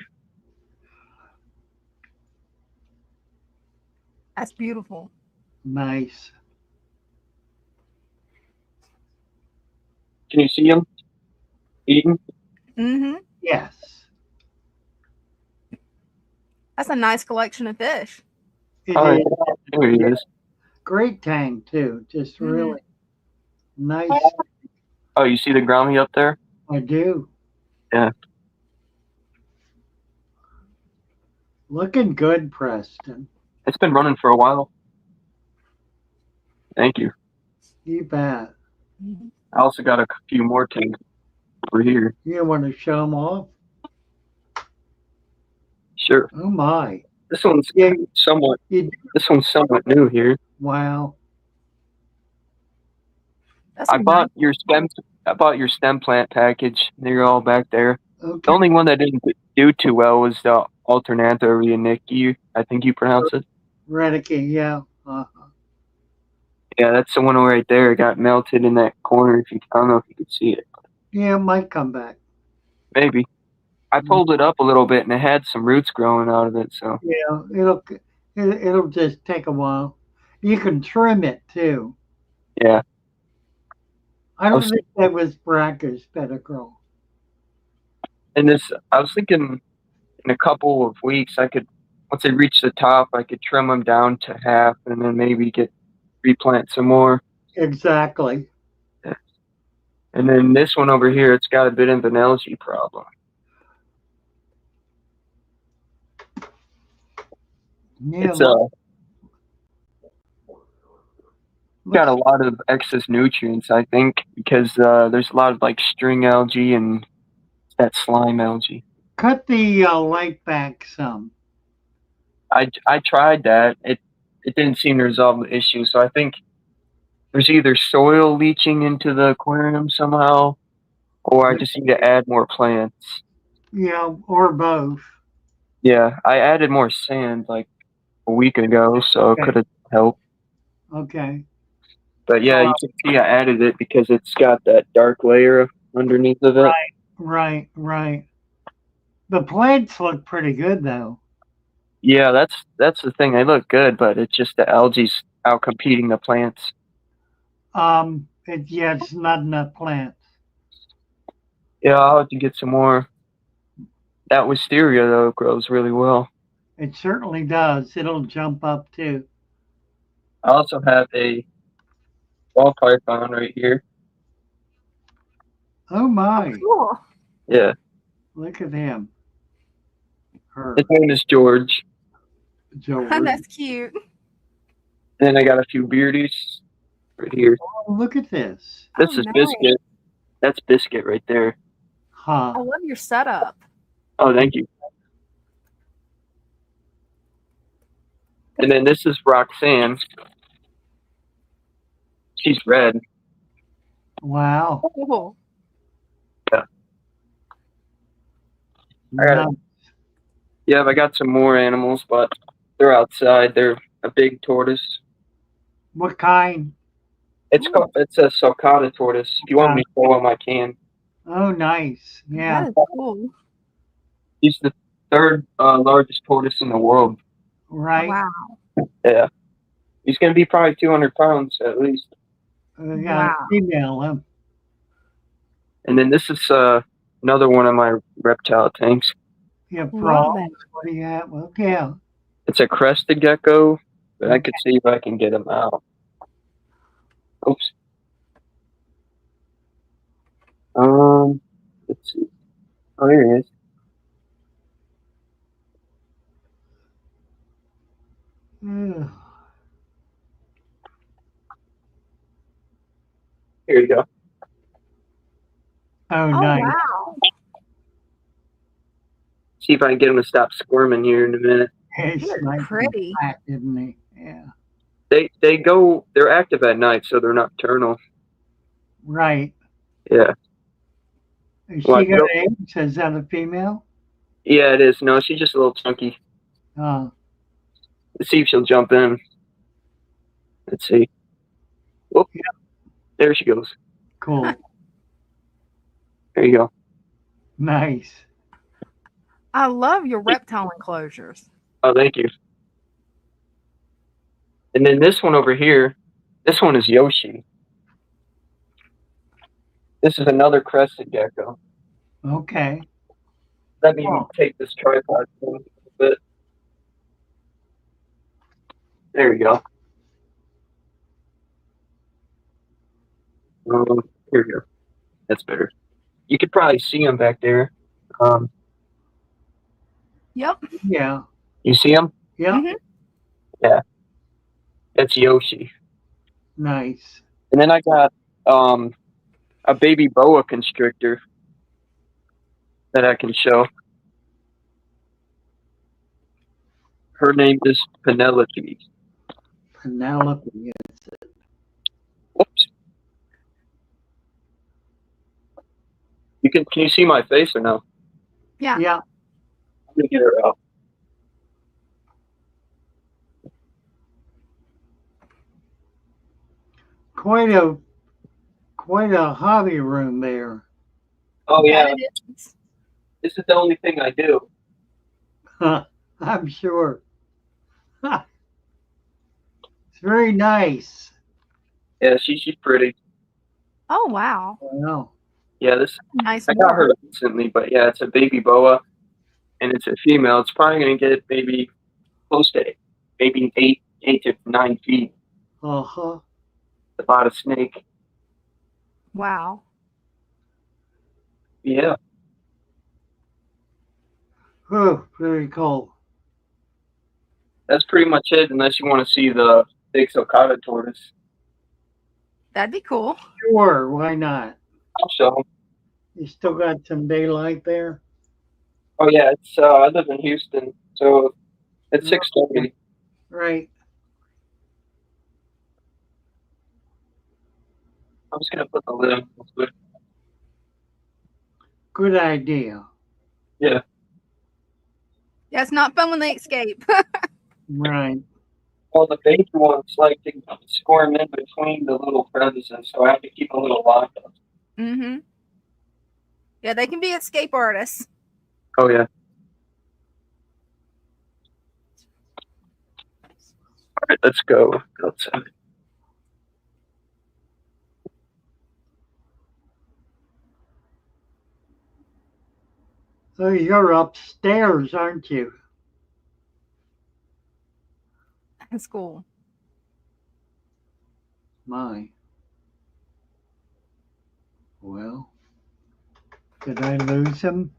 That's beautiful. Nice. Can you see him eating? Mm-hmm. Yes. That's a nice collection of fish. It Oh, is. yeah. There he is. Great tank too. Just really nice. Oh, you see the Grammy up there? I do. Yeah. Looking good, Preston. It's been running for a while. Thank you. You bet. I also got a few more tanks over here. You want to show them off? Sure. Oh my. This one's somewhat. This one's somewhat new here. Wow. That's I bought your stems. I bought your stem plant package. They're all back there. Okay. The only one that didn't do too well was the Alternanthorhynchus, I think you pronounce it. Redicky, yeah. Yeah, that's the one right there. It got melted in that corner. I don't know if you could see it. Yeah, it might come back. Maybe. I pulled it up a little bit and it had some roots growing out of it. So Yeah, it'll just take a while. You can trim it too. yeah, I don't think that was Brackish pedigree. and I was thinking in a couple of weeks I could, once they reach the top, I could trim them down to half and then maybe replant some more. Exactly. Yeah. And then this one over here, it's got a bit of an algae problem. Yeah, It's got a lot of excess nutrients, I think, because there's a lot of like string algae and that slime algae. cut the light back some. I tried that. It didn't seem to resolve the issue. So I think there's either soil leaching into the aquarium somehow, or I just need to add more plants. Yeah, or both. Yeah, I added more sand like a week ago, so it could have helped. Okay. But yeah, you can see I added it because it's got that dark layer underneath of it. Right. The plants look pretty good though. Yeah, that's the thing. They look good, but it's just the algae's out competing the plants. It's not enough plants. Yeah, I'll have to get some more. That wisteria though grows really well. It certainly does. It'll jump up too. I also have a ball python right here. Oh my. Cool. Yeah. Look at him. His name is George. That's cute. And then I got a few beardies right here. Oh, look at this. This is nice. Biscuit. That's Biscuit right there. Huh. I love your setup. Oh, thank you. And then this is Roxanne. She's red. Wow. Cool. Yeah. I got some more animals, but they're outside. They're a big tortoise. What kind? It's a sulcata tortoise. If you want me to show them, I can. Oh, nice. Yeah. That is cool. He's the third largest tortoise in the world. Right. Wow. Yeah. He's going to be probably 200 pounds at least. Wow. Female, huh? And then this is another one of my reptile tanks. Yeah, frogs. What do you have? Well, yeah. It's a crested gecko, but I could see if I can get him out. Oops. Let's see. Oh, here he is. Here you go. Oh, nice. Wow. See if I can get him to stop squirming here in a minute. He's nice pretty. Flat, isn't he? Yeah. They're active at night, so they're nocturnal. Right. Yeah. Is she got eggs? Is that a female? Yeah, it is. No, she's just a little chunky. Oh. Let's see if she'll jump in. Let's see. Whoop. Yeah. There she goes. Cool. There you go. Nice. I love your reptile enclosures. Oh, thank you. And then this one over here, this one is Yoshi. This is another crested gecko. Okay. Let me take this tripod for a bit. There we go. Here we go. That's better. You could probably see him back there. Yep. Yeah. You see him? Yeah. Mm-hmm. Yeah. That's Yoshi. Nice. And then I got a baby boa constrictor that I can show. Her name is Penelope. Penelope, is it? Whoops. Can you see my face or no? Yeah. Yeah. Let me get her out. Quite a hobby room there. Oh That yeah, it is. this is the only thing I do. I'm sure. It's very nice. Yeah, she's pretty. Oh wow. Wow. Yeah, this Nice I got her morph. recently, but yeah, it's a baby boa and it's a female. It's probably gonna get maybe close to maybe 8 to 9 feet. Uh-huh. About a snake. Wow. Yeah. Oh, very cool. That's pretty much it, unless you want to see the big sulcata tortoise. That'd be cool. Sure, why not? I'll show 'em. You still got some daylight there? Oh yeah, it's I live in Houston, so it's 6:30. Right. I'm just gonna put the lid on real quick. Good idea. Yeah. Yeah, it's not fun when they escape. Right. Well, the baby ones like to squirm in between the little crevices, so I have to keep a little lock up. Mm-hmm. Yeah, they can be escape artists. Oh yeah. All right, let's go outside. So you're upstairs, aren't you? That's cool. My. Well, did I lose him?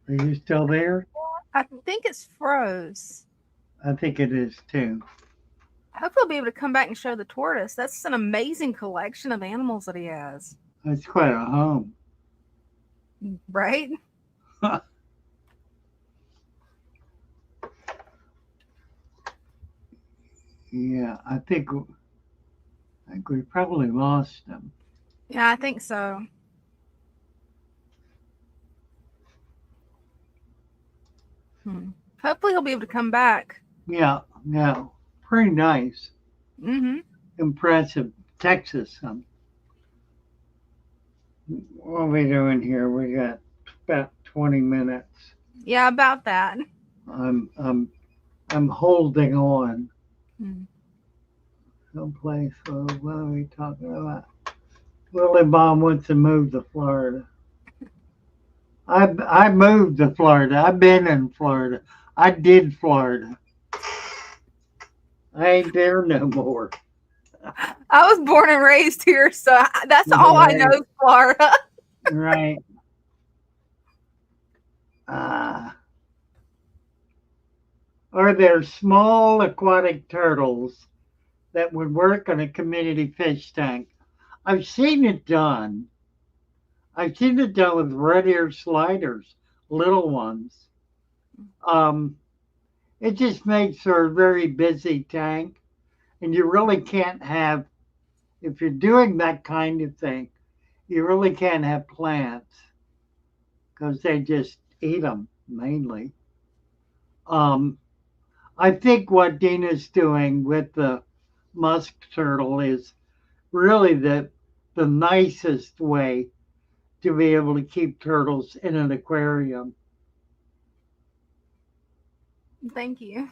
Are you still there? I think it's froze. I think it is too. Hopefully I'll be able to come back and show the tortoise. That's an amazing collection of animals that he has. That's quite a home. Right? Yeah, I think we probably lost him. Yeah, I think so. Hopefully he'll be able to come back. Yeah, pretty nice. Mm-hmm. Impressive. Texas. What are we doing here? We got about 20 minutes. Yeah, about that. I'm holding on. Hmm. Someplace. What are we talking about? Willie Bomb wants to move to Florida. I moved to Florida. I've been in Florida. I did Florida. I ain't there no more. I was born and raised here, so that's all I know is Florida. Right. Are there small aquatic turtles that would work on a community fish tank? I've seen it done. I've seen it done with red ear sliders, little ones. It just makes for a very busy tank, and you really can't have, if you're doing that kind of thing, you really can't have plants because they just eat them mainly. I think what Dina's doing with the musk turtle is really the nicest way to be able to keep turtles in an aquarium. Thank you.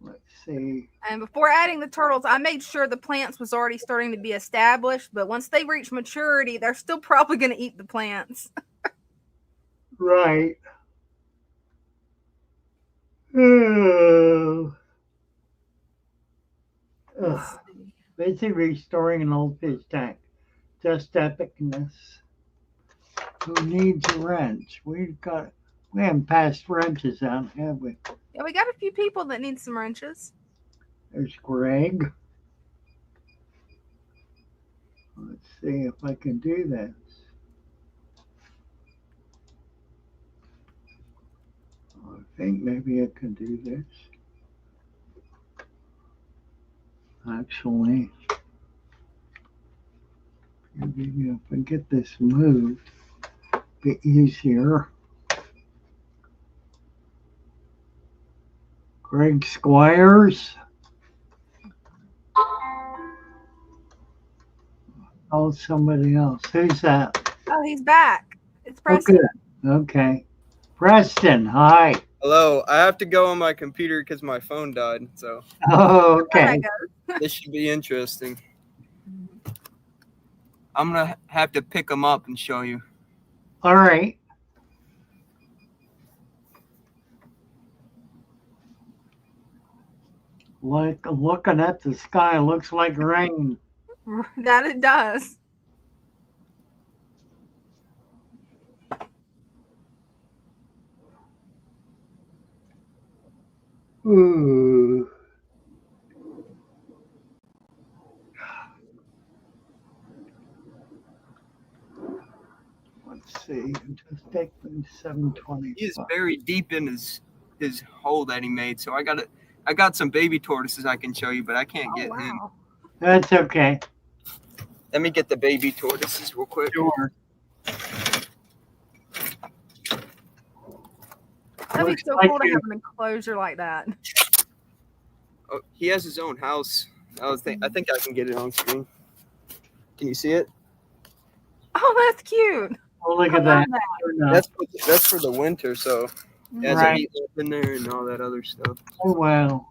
Let's see. And before adding the turtles, I made sure the plants was already starting to be established, but once they reach maturity, they're still probably going to eat the plants. Right. Oh. Basically restoring an old fish tank. Just epicness. Who needs a wrench? We haven't passed wrenches out, have we? Yeah, we got a few people that need some wrenches. There's Greg. Let's see if I can do this. I think maybe I can do this. Actually, Maybe if I get this moved, be easier. Greg Squires. Oh, somebody else. Who's that? Oh, he's back. It's Oh, Preston. good. Okay. Preston, hi. Hello, I have to go on my computer because my phone died, so Oh, okay. this should be interesting. I'm gonna have to pick them up and show you. All right. Looking at the sky, looks like rain. That it does. Ooh. Let's see. Just take 720. He's very deep in his hole that he made, so I got some baby tortoises I can show you, but I can't get in. That's okay. Let me get the baby tortoises real quick. Sure. That'd be Looks so like cool to you- have an enclosure like that. Oh, he has his own house. I think I can get it on screen. Can you see it? Oh, that's cute. Oh, look I at love that. That's for the winter, so it has a heat lamp in there and all that other stuff. Oh, wow.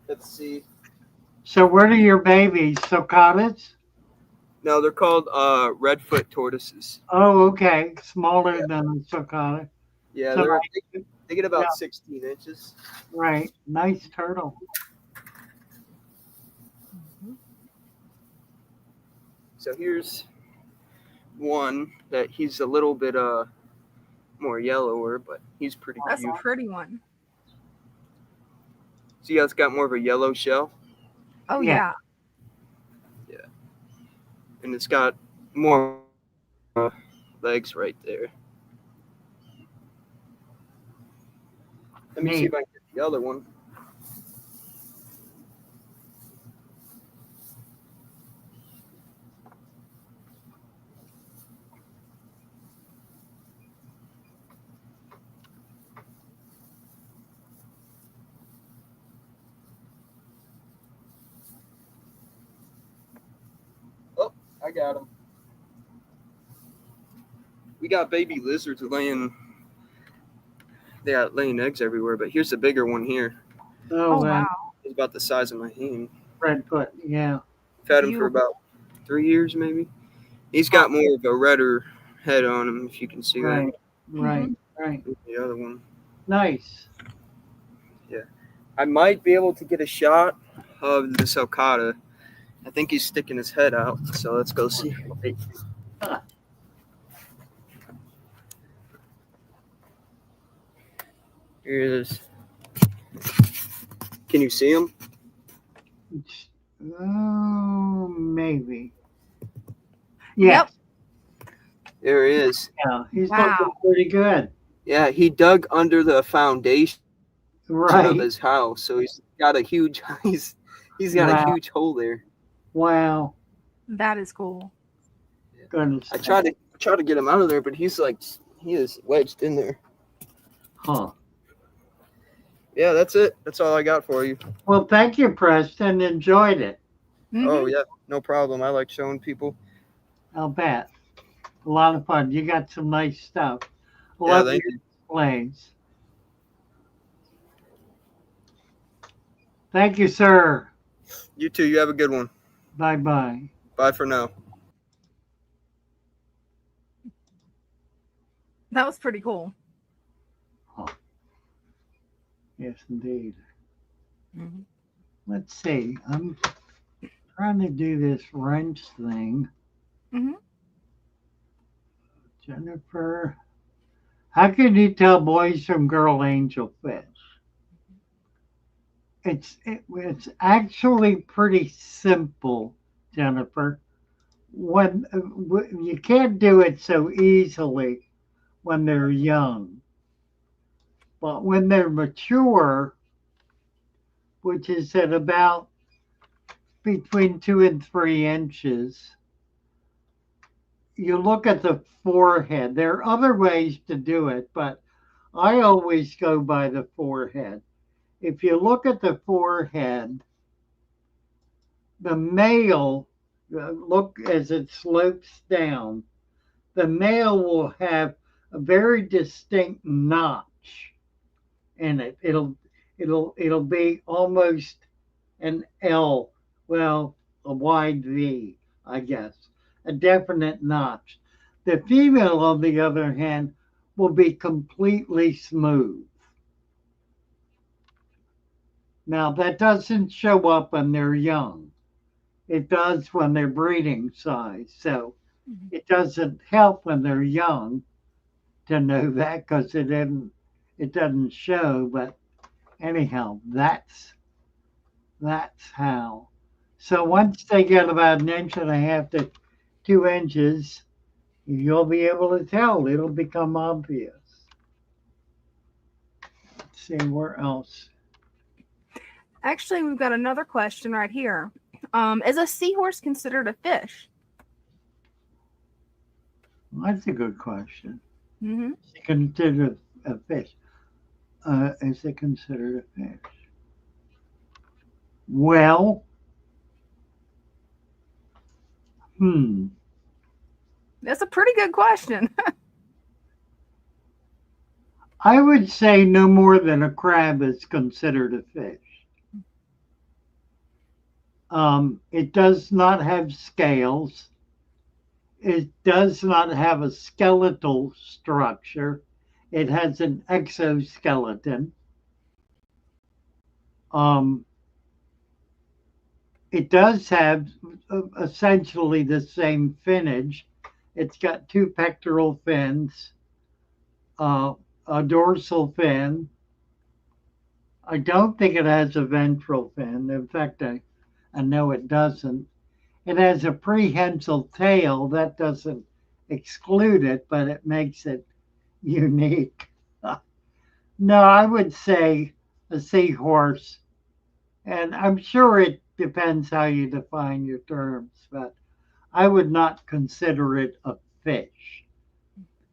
Let's see. So what are your babies? Sulcatas? No, they're called redfoot tortoises. Oh, okay. Smaller than a sulcata. Yeah, So they get about Yeah. 16 inches. Right. Nice turtle. So here's one that he's a little bit more yellower, but he's pretty That's cute. a pretty one. See how it's got more of a yellow shell? Oh Yeah. yeah. And it's got more legs right there. Let me see if I can get the other one. Oh, I got him. We got baby lizards laying. They got laying eggs everywhere, but here's the bigger one here. Oh, wow. It's about the size of my hand. Redfoot. Yeah. I've had him for about 3 years, maybe. He's got more of a redder head on him, if you can see Right. that. Right. Right. The other one. Nice. Yeah. I might be able to get a shot of the sulcata. I think he's sticking his head out, so let's go see. Here it is. Can you see him? Oh, maybe. Yeah. There he is. Yeah. He's looking pretty good. Yeah, he dug under the foundation Right. of his house, so he's got a huge he's got Wow. a huge hole there. Wow. That is cool. Goodness. I tried to get him out of there, but he is wedged in there. Huh. Yeah, that's it. That's all I got for you. Well, thank you, Preston. Enjoyed it. Oh yeah, no problem. I like showing people. I'll bet. A lot of fun. You got some nice stuff. Yeah, Love thank your you. displays. Thank you, sir. You too. You have a good one. Bye-bye. Bye for now. That was pretty cool. Yes, indeed. Mhm. Let's see. I'm trying to do this wrench thing. Mhm. Jennifer, how can you tell boys from girl angelfish? It's actually pretty simple, Jennifer. When you can't do it so easily when they're young, but when they're mature, which is at about between 2 and 3 inches. You look at the forehead. There are other ways to do it, but I always go by the forehead. If you look at the forehead, the male, look as it slopes down, the male will have a very distinct notch in it. It'll be almost an L, well, a wide V, I guess, a definite notch. The female, on the other hand, will be completely smooth. Now, that doesn't show up when they're young. It does when they're breeding size. So it doesn't help when they're young to know that because it doesn't show. But anyhow, that's how. So once they get about 1.5 to 2 inches, you'll be able to tell. It'll become obvious. Let's see where else. Actually, we've got another question right here. Is a seahorse considered a fish? That's a good question. Mm-hmm. Is it considered a fish? Is it considered a fish? Well, That's a pretty good question. I would say no more than a crab is considered a fish. It does not have scales. It does not have a skeletal structure. It has an exoskeleton. It does have essentially the same finnage. It's got 2 pectoral fins, a dorsal fin. I don't think it has a ventral fin. In fact, I know it doesn't. It has a prehensile tail. That doesn't exclude it, but it makes it unique. No, I would say a seahorse, and I'm sure it depends how you define your terms, but I would not consider it a fish.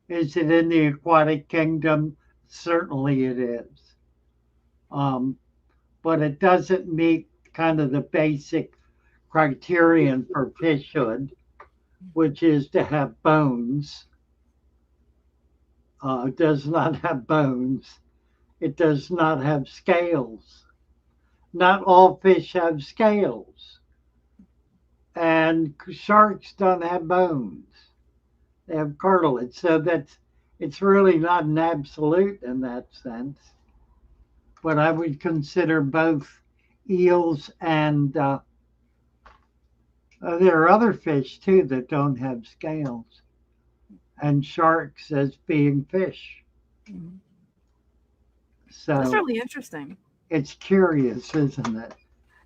Is it in the aquatic kingdom? Certainly it is. But it doesn't meet kind of the basic criterion for fishhood, which is to have bones. It does not have bones. It does not have scales. Not all fish have scales. And sharks don't have bones. They have cartilage. So it's really not an absolute in that sense. But I would consider both eels and there are other fish too that don't have scales, and sharks as being fish. So That's really interesting. It's curious, isn't it?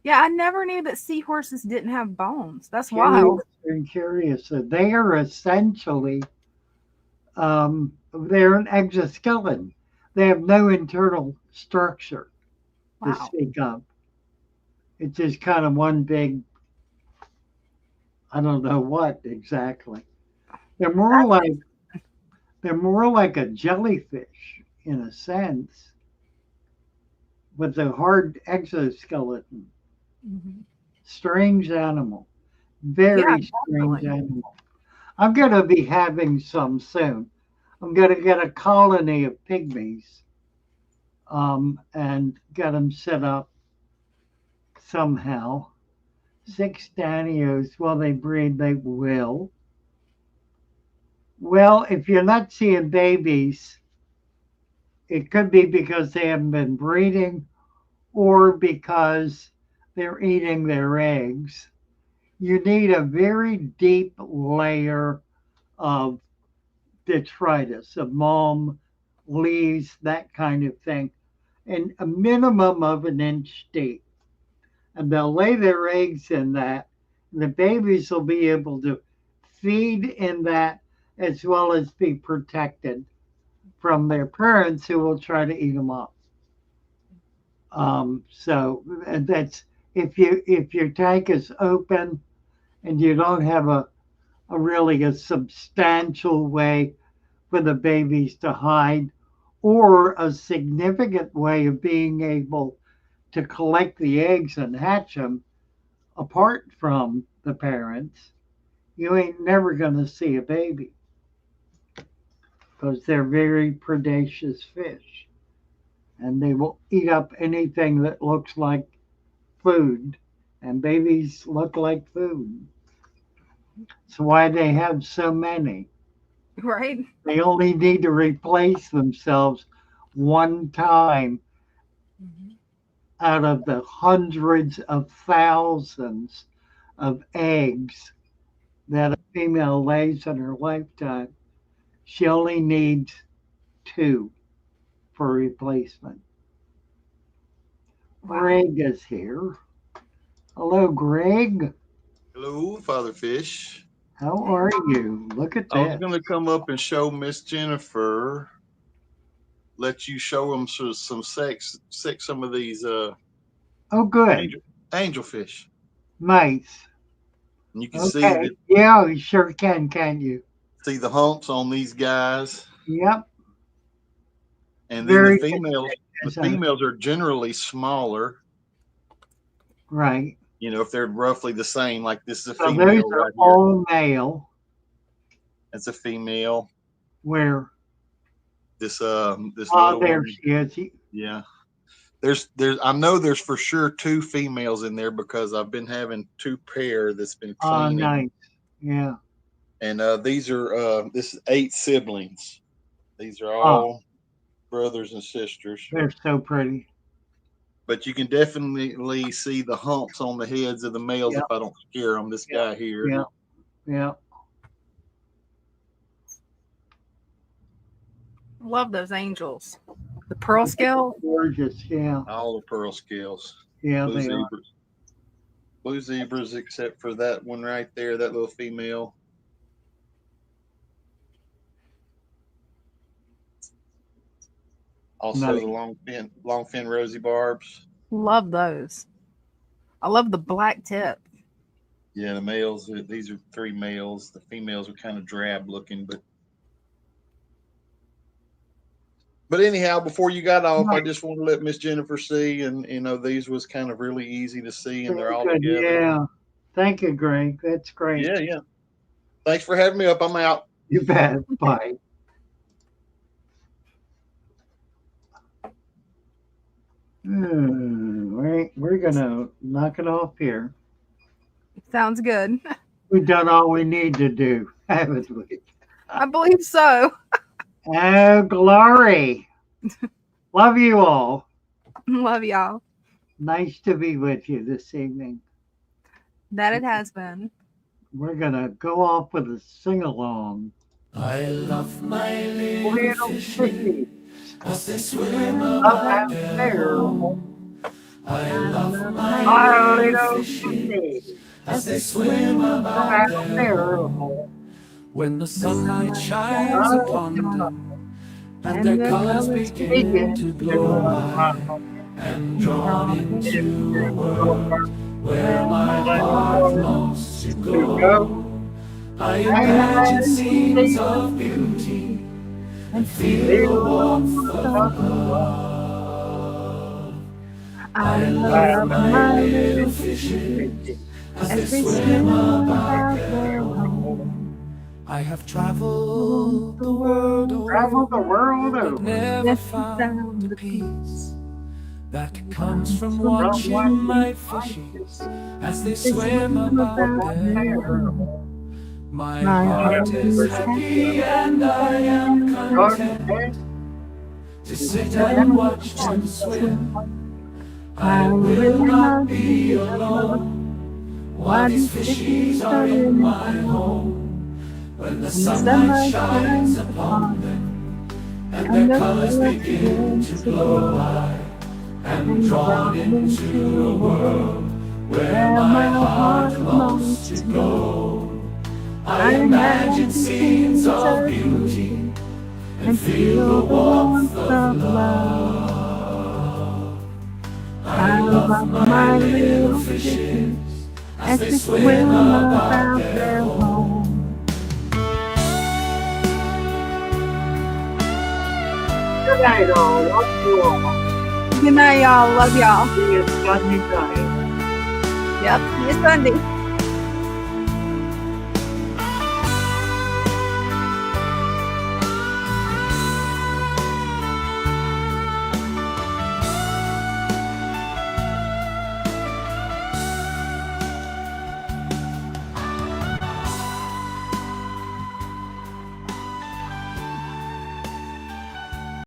Yeah, I never knew that seahorses didn't have bones. That's wild. Curious. They are essentially they're an exoskeleton. They have no internal structure to speak of. It's just kind of one big, I don't know what exactly. They're more like a jellyfish in a sense, with a hard exoskeleton. Mm-hmm. Strange animal. Very strange animal. I'm going to be having some soon. I'm going to get a colony of pygmies and get them set up somehow. 6 Danios, well, they breed, they will. Well, if you're not seeing babies, it could be because they haven't been breeding or because they're eating their eggs. You need a very deep layer of detritus, of mulm, leaves, that kind of thing, and a minimum of 1 inch deep. And they'll lay their eggs in that. And the babies will be able to feed in that as well as be protected from their parents who will try to eat them up. So and that's if your tank is open and you don't have a really a substantial way for the babies to hide or a significant way of being able to collect the eggs and hatch them apart from the parents, you ain't never going to see a baby because they're very predaceous fish and they will eat up anything that looks like food, and babies look like food. That's why they have so many. Right? They only need to replace themselves one time out of the hundreds of thousands of eggs that a female lays in her lifetime. She only needs two for replacement. Wow. Greg is here. Hello, Greg. Hello, Father Fish. How are you? Look at I was that. going to come up and show Miss Jennifer, let you show them some some of these Oh, good. angelfish. Nice. And you can see Okay. that. Yeah, you sure can't you? See the humps on these guys. Yep. And then Very the females are generally smaller. Right. You know, if they're roughly the same, like this is a So female those right are all here. male. That's a female. Where? This Oh, little there one. she is. Yeah. There's I know there's for sure two females in there because I've been having two pair that's been Oh, cleaning. nice. Yeah. And these are this is 8 siblings. These are all brothers and sisters. They're so pretty. But you can definitely see the humps on the heads of the males if I don't scare them. This guy here. Yeah. Yeah. Love those angels. The pearl scale. Gorgeous. Yeah. All the pearl scales. Yeah, Blue they are. zebras. Blue zebras, except for that one right there, that little female. Also Nice. the long fin rosy barbs. Love those. I love the black tip. Yeah, the males. These are 3 males. The females are kind of drab looking, but anyhow, before you got off, I just want to let Miss Jennifer see, and these was kind of really easy to see, and they're all Good. together. Yeah. Thank you, Greg. That's great. Yeah. Thanks for having me up. I'm out. You bet. Bye. We're gonna knock it off here. Sounds good. We've done all we need to do, haven't we? I believe so. Oh, glory. Love you all. Love y'all. Nice to be with you this evening. That it has been. We're going to go off with a sing-along. I love my little fishies as they swim about their home. I love my little fishies as they swim about their home. When the sunlight shines upon them and their colors begin to glow, I am drawn into a world where my heart longs to go. I imagine scenes of beauty and feel the warmth of love. I love my little fishes as they swim about their home. I have traveled the world over, but never found the peace that comes from watching my fishes as they swim about their home. My heart is happy and I am content to sit and watch them swim. I will not be alone while these fishies are in my home. When the sunlight shines upon them and their colors begin to glow, I am drawn into a world where my heart longs to go. I imagine scenes of beauty and feel the warmth of love. love my little fishes as they swim about their home. Good night, all. Love you all. Good night, y'all. Love y'all. See you Sunday night. Yep. See you Sunday.